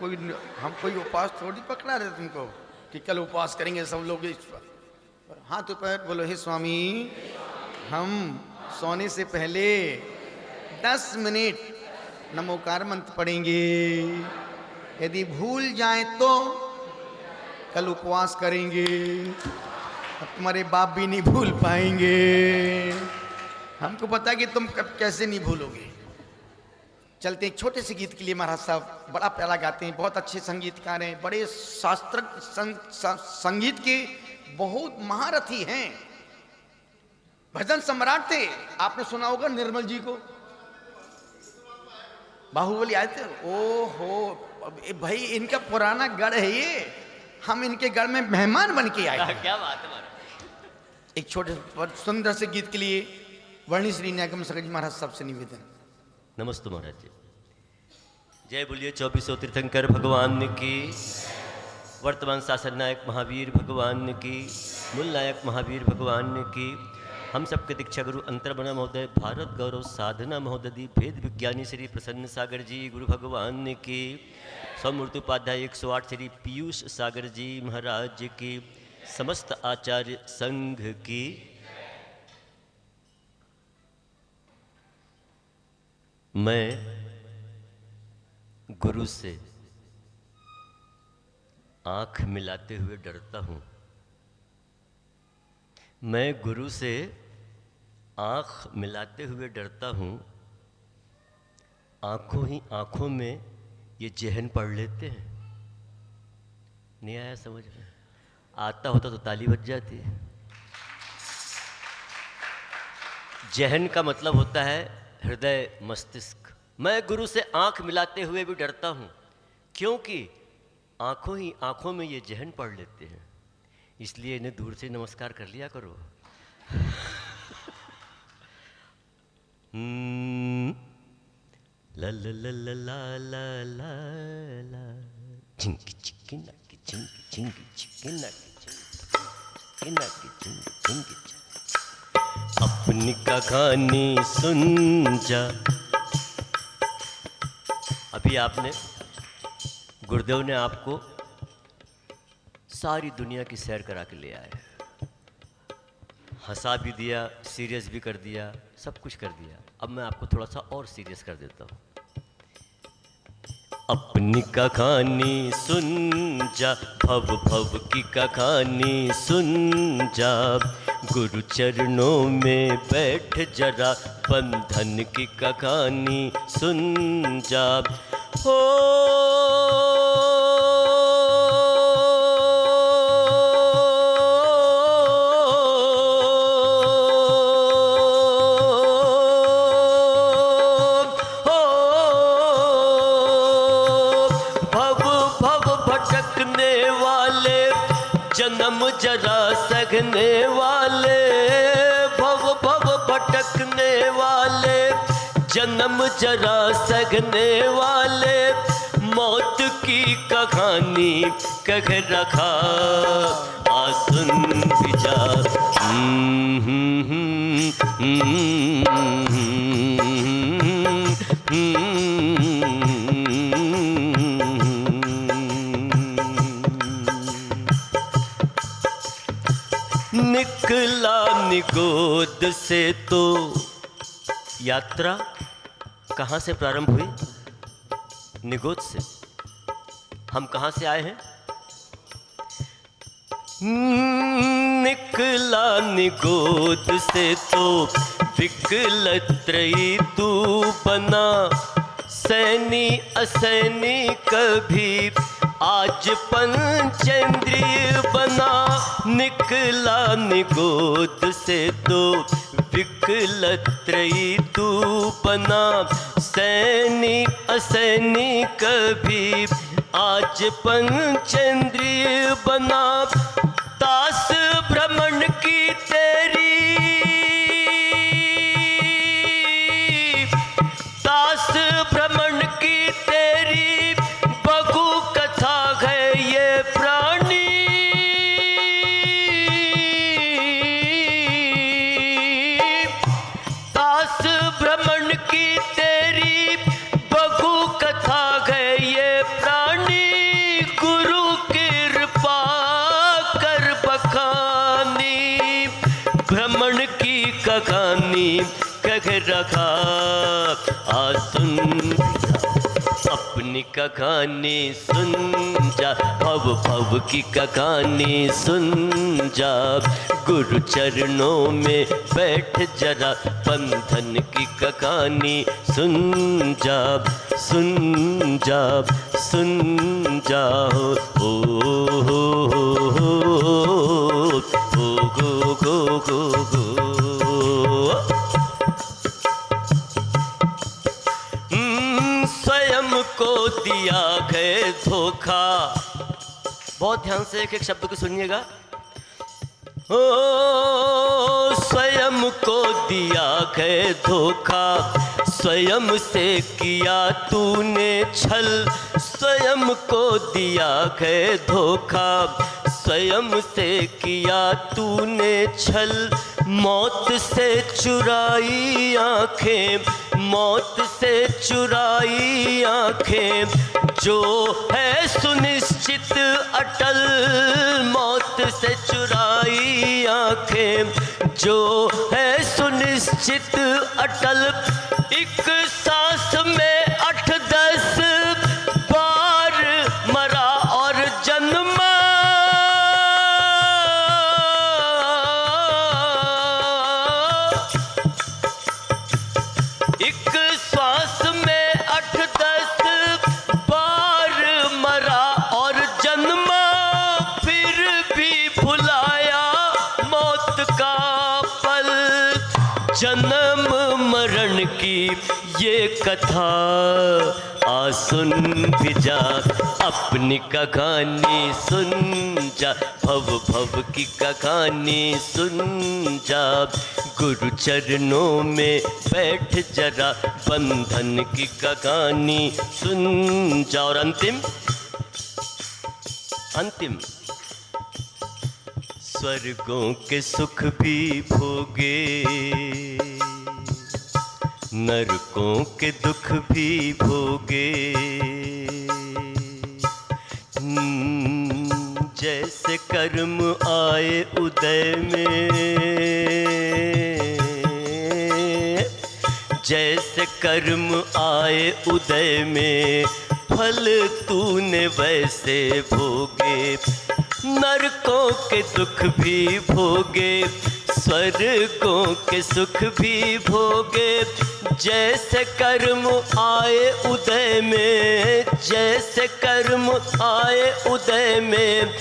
कोई उपवास थोड़ी पकड़ा रहे तुमको कि कल उपवास करेंगे सब लोग। हाथ ऊपर बोलो हे स्वामी, हम सोने से पहले 10 मिनट नमोकार मंत्र पढ़ेंगे। यदि भूल जाएं तो कल उपवास करेंगे। अब तुम्हारे बाप भी नहीं भूल पाएंगे। हमको पता कि तुम कब कैसे नहीं भूलोगे। चलते एक छोटे से गीत के लिए। महाराज साहब बड़ा प्यारा गाते हैं, बहुत अच्छे संगीतकार हैं, बड़े शास्त्र संगीत के बहुत महारथी हैं, भजन सम्राट थे। आपने सुना होगा निर्मल जी को, बाहुबली आए थे। ओहो भाई, इनका पुराना गढ़ है ये, हम इनके गढ़ में मेहमान बन के आए। क्या बात है। एक छोटे सुंदर से गीत के लिए वर्णी श्री न्यायगम सगज महाराज साहब से निवेदन। नमस्ते महाराज जी। जय बोलिए 24 तीर्थंकर भगवान की, वर्तमान शासन नायक महावीर भगवान की, मूल नायक महावीर भगवान की, हम सबके दीक्षा गुरु अंतर्मना महोदय, भारत गौरव साधना महोदय, वेद विज्ञानी श्री प्रसन्न सागर जी गुरु भगवान की, सौमूर्ति उपाध्याय 108 श्री पीयूष सागर जी महाराज की, समस्त आचार्य संघ की। मैं गुरु से आंख मिलाते हुए डरता हूं। मैं गुरु से आंख मिलाते हुए डरता हूं। आंखों ही आंखों में ये जहन पढ़ लेते हैं। नहीं आया समझ में? आता होता तो ताली बज जाती। जहन का मतलब होता है हृदय, मस्तिष्क। मैं गुरु से आंख मिलाते हुए भी डरता हूं, क्योंकि आंखों ही आंखों में ये जहन पढ़ लेते हैं। इसलिए इन्हें दूर से नमस्कार कर लिया करो। ला ला ला ला ला ला ला ला, चिंकी चिंकी नकी चिंकी चिंकी चिंकी नकी चिंकी नकी चिंकी चिंकी। अपनी कहानी सुन जा। अभी आपने गुरुदेव ने आपको सारी दुनिया की सैर करा के ले आए, हंसा भी दिया, सीरियस भी कर दिया, सब कुछ कर दिया। अब मैं आपको थोड़ा सा और सीरियस कर देता हूँ। अपनी का कहानी सुन जा, भव भव की का कहानी सुन जा, गुरु चरणों में बैठ जरा, बंधन की का कहानी सुन जा। हो जन्म जरा सगने वाले, भव भव भटकने वाले, जन्म जरा सगने वाले, मौत की कहानी कह रखा आसुन बिजा। निकला निगोद से तो यात्रा कहाँ से प्रारंभ हुई? निगोद से। हम कहाँ से आए हैं? निकला निगोद से तो विकलत्रयी तू बना, सैनी असैनी कभी आज पंचेंद्रिय बना। निकला निगोद से तो विकलत्रयी तू बना, सैनी असैनी कभी आज पंचेंद्रिय बना। दास भ्रमण की तेरी, दास भ्रमण की तेरी बगु कथा है ये प्राणी। दास भ्रमण की तेरी बगु कथा है ये प्राणी, गुरु कृपा कर बखानी, भ्रमण की कहानी कह रखा आसुन। अपनी का कहानी सुन जा, भव भव की का कहानी सुन जा, गुरु चरणों में बैठ जरा, बंधन की का कहानी सुन जा, सुन जा, सुन जा। हो गो गो गो गो। स्वयं को दिया गए धोखा। बहुत ध्यान से एक एक शब्द को सुनिएगा। ओ स्वयं को दिया गए धोखा, स्वयं से किया तूने छल, स्वयं को दिया गए धोखा, स्वयं से किया तूने छल। मौत से चुराई आंखें, मौत से चुराई आंखें, जो है सुनिश्चित अटल। मौत से चुराई आंखें, जो है सुनिश्चित अटल। एक सांस में 8-10 बार मरा और जन्मा। एक श्वास में 8-10 बार मरा और जन्मा, फिर भी भुलाया मौत का पल। जन्म मरण की ये कथा आसुन भी जा, अपनी का कहानी सुन जा, भव भव की का कहानी सुन जा, गुरु चरणों में बैठ जरा, बंधन की का कहानी सुन जा। और अंतिम अंतिम, स्वर्गों के सुख भी भोगे, नरकों के दुख भी भोगे, जैसे कर्म आए उदय में, जैसे कर्म आए उदय में, फल तूने वैसे भोगे, नरकों के दुख भी भोगे, स्वर्गों के सुख भी भोगे। जैसे कर्म आए उदय में, जैसे कर्म आए उदय में,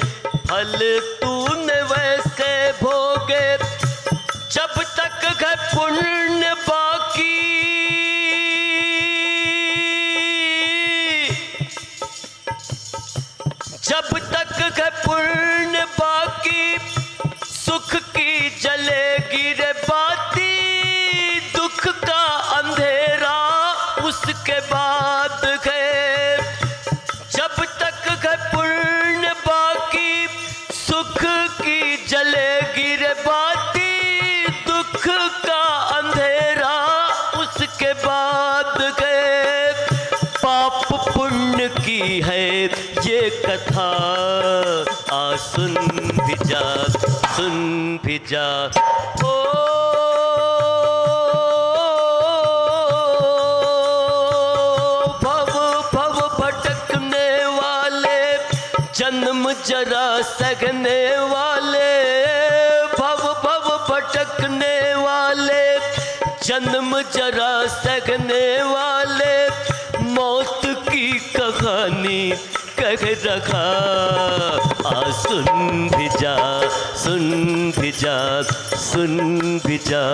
फल तूने वैसे भोगे। जब तक है पुण्य बाकी, जब तक है पुण्य बाकी, सुख की जलेगी रे बाती, दुख का अंधेरा उसके बाद है। जब तक है पुण्य बाकी, सुख की जलेगी रे बाती, दुख का अंधेरा उसके बाद है। पाप पुण्य की है ये कथा, आ सुन भी जा, सुन भी जा। ओ भव भव भटकने वाले, जन्म जरा सहने वाले, भव भव भटकने वाले, जन्म जरा सहने वाले, मौत की कहानी कह रखा। आ सुन भी जा, सुन भी जा, सुन भी जा।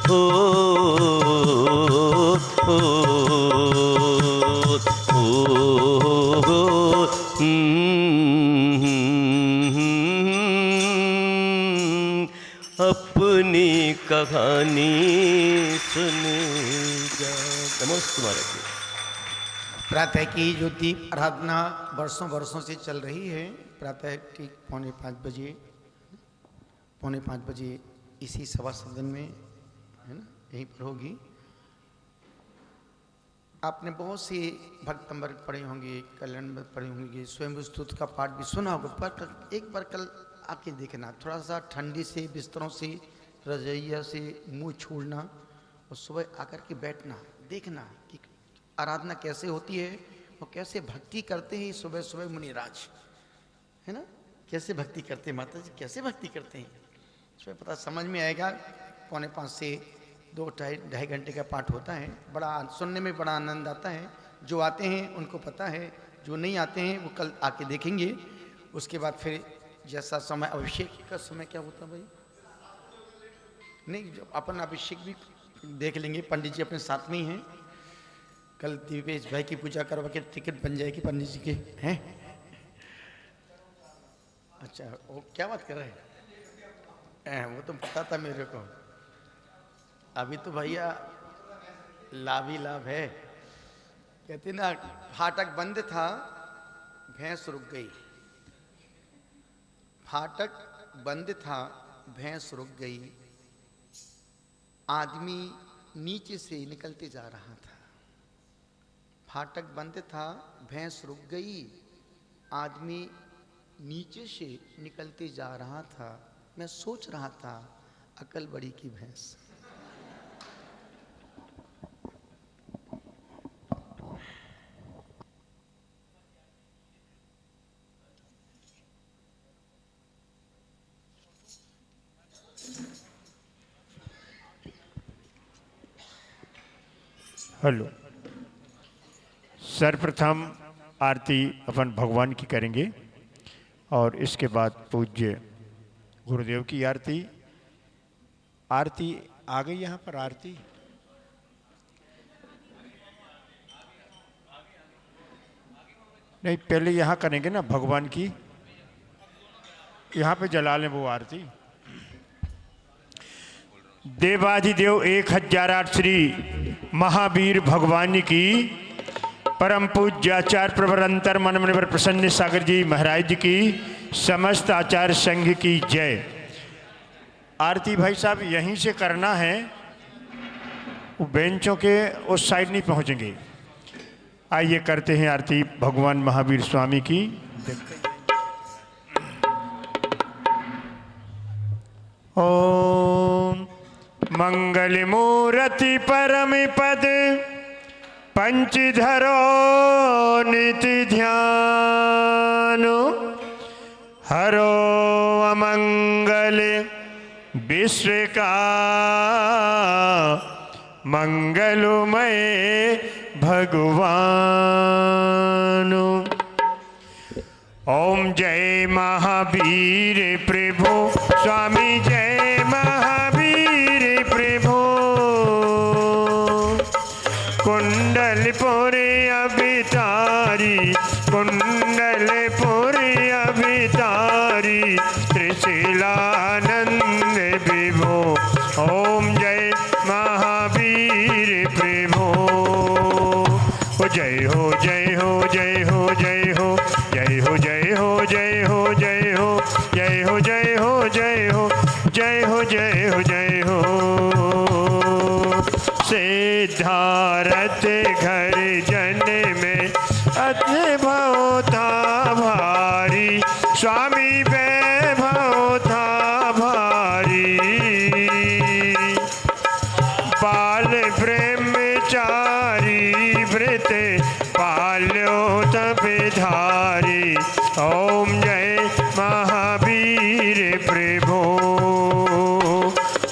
ओ ओ अपनी कहानी सुन जा। नमस्ते महाराज जी। प्रातः की जो दीप आराधना वर्षों वर्षों से चल रही है, प्रातः ठीक 4:45 बजे इसी सभा सदन में, है ना, यहीं पर होगी। आपने बहुत से भक्तंबर पढ़े होंगे, कल्याण में पढ़े होंगे, स्वयं स्तुति का पाठ भी सुना होगा, पर एक बार कल आके देखना, थोड़ा सा ठंडी से बिस्तरों से रजैया से मुंह छोड़ना और सुबह आकर के बैठना, देखना कि आराधना कैसे होती है और कैसे भक्ति करते हैं सुबह सुबह मुनिराज, है ना, कैसे भक्ति करते हैं माता जी, कैसे भक्ति करते हैं सुबह, पता समझ में आएगा। 4:45 से 2-2.5 घंटे का पाठ होता है, बड़ा सुनने में बड़ा आनंद आता है। जो आते हैं उनको पता है, जो नहीं आते हैं वो कल आके देखेंगे। उसके बाद फिर जैसा समय, अभिषेक का समय क्या होता है भाई, नहीं जो अपन अभिषेक भी देख लेंगे, पंडित जी अपने साथ में ही हैं। कल दिवेश भाई की पूजा करवा के टिकट बन जाएगी पंडित जी के, हैं? अच्छा, वो क्या बात कर रहे हैं? वो तो पता था मेरे को। अभी तो भैया लाभ ही लाभ है। कहते ना, फाटक बंद था, भैंस रुक गई। फाटक बंद था, भैंस रुक गई। आदमी नीचे से निकलते जा रहा था। फाटक बंद था, भैंस रुक गई। आदमी नीचे से निकलते जा रहा था। मैं सोच रहा था, अकल बड़ी की भैंस। हेलो। सर्वप्रथम आरती अपन भगवान की करेंगे और इसके बाद पूज्य गुरुदेव की आरती। आरती आ गई यहाँ पर आरती। नहीं, पहले यहाँ करेंगे ना भगवान की, यहाँ पे जला लें वो आरती। देवाधिदेव 1008 श्री महावीर भगवान की, परम पूज्य आचार्य प्रवर अंतर मन मुनिवर प्रसन्न सागर जी महाराज जी की, समस्त आचार्य संघ की जय। आरती भाई साहब यहीं से करना है, वो बेंचों के उस साइड नहीं पहुंचेंगे। आइए करते हैं आरती भगवान महावीर स्वामी की। ओम मंगल मूर्ति परम पद पंचधरो निति ध्यान हरो अमंगल विश्व का मंगलमय भगवान। ओम जय महावीर प्रभु स्वामी जय महावीर प्रभु कुंडलपुरी अभितारी कुंडलपुरी अभितारी त्रिशूलानंद विभो। ओम जय महावीर प्रभु। जय हो जय हो जय हो जय हो जय हो जय हो जय हो जय हो जय हो जय हो जय हो जय हो जय हो जय हो। सिद्धारथ घर जन में अद्भुत था भारी स्वामी वैभव था भारी। बाल ब्रह्मचारी व्रत पाल्यो तपधारी। ओम जय महावीर प्रभु।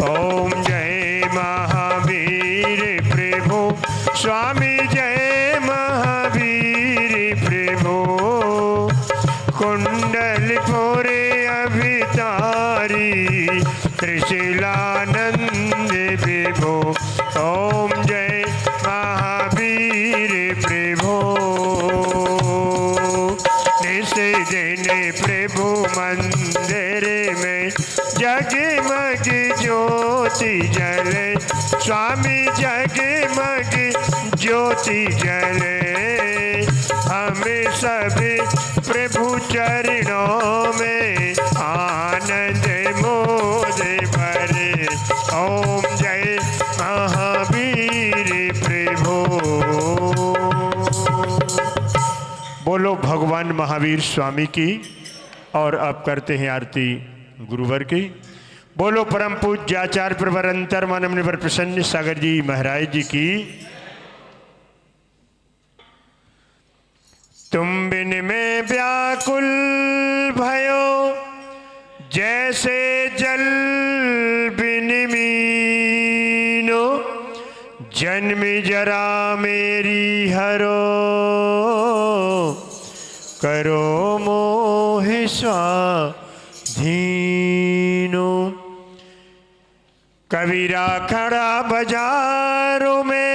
ओम जय महावीर प्रभु स्वामी जय महावीर प्रभु कुंडलपुरी अभितारी त्रिशूलानंद विभो। ओम जय महावीर प्रभु। निस दिन प्रभु मंदिर में जगमग ज्योति जले स्वामी जगमग ज्योति जले। हम सभी प्रभु चरणों में आनंद मोद भरे। ओम जय महावीर प्रभु। बोलो भगवान महावीर स्वामी की। और अब करते हैं आरती गुरुवर की। बोलो परम पूज्य आचार्य प्रवर अंतर मन मुनिवर प्रसन्न सागर जी महाराज जी की। तुम बिन में व्याकुल भयो जैसे जल बिन मीनो जन्म जरा मेरी हरो करो मोह स्वाधीनो। कबीरा खड़ा बाजारों में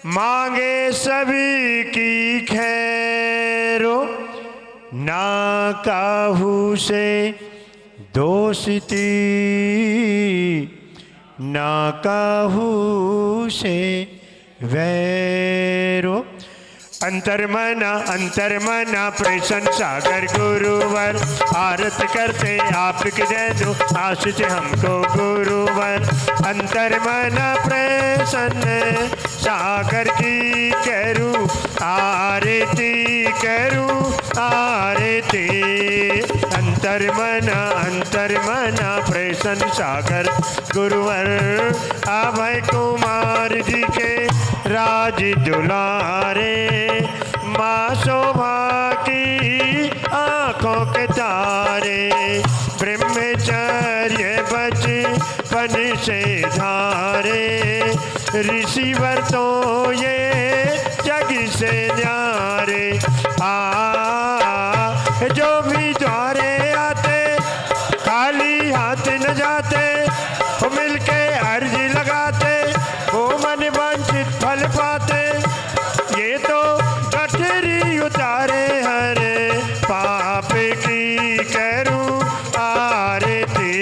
मांगे सभी की खैरो ना काहू से दोस्ती ना काहू से वैरो। अंतर्मना प्रसन्न सागर गुरुवर आरत करते आपके जय दो आशीष हमको गुरुवर। अंतर्मना प्रसन्न सागर की करूं आरती करूं आरती। अंतर्मना प्रसन्न सागर गुरुवर अभय कुमार जी के राज दुलारे माँ शोभा की आंखों के तारे। ब्रह्मचर्य बचपन से धारे ऋषिवर तो ये जग से न्यारे। जो भी द्वारे आते खाली हाथ न जाते वो मिलके अर्जी लगाते वो मन वांछित फल पाते। ये तो गठरी उतारे हरे पाप की करूं आरती।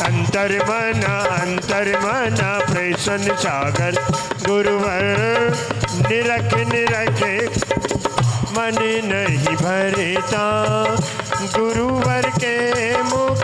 अंतर्मना प्रसन्न सागर गुरुवर निरखे मन नहीं भरता गुरुवर के मुख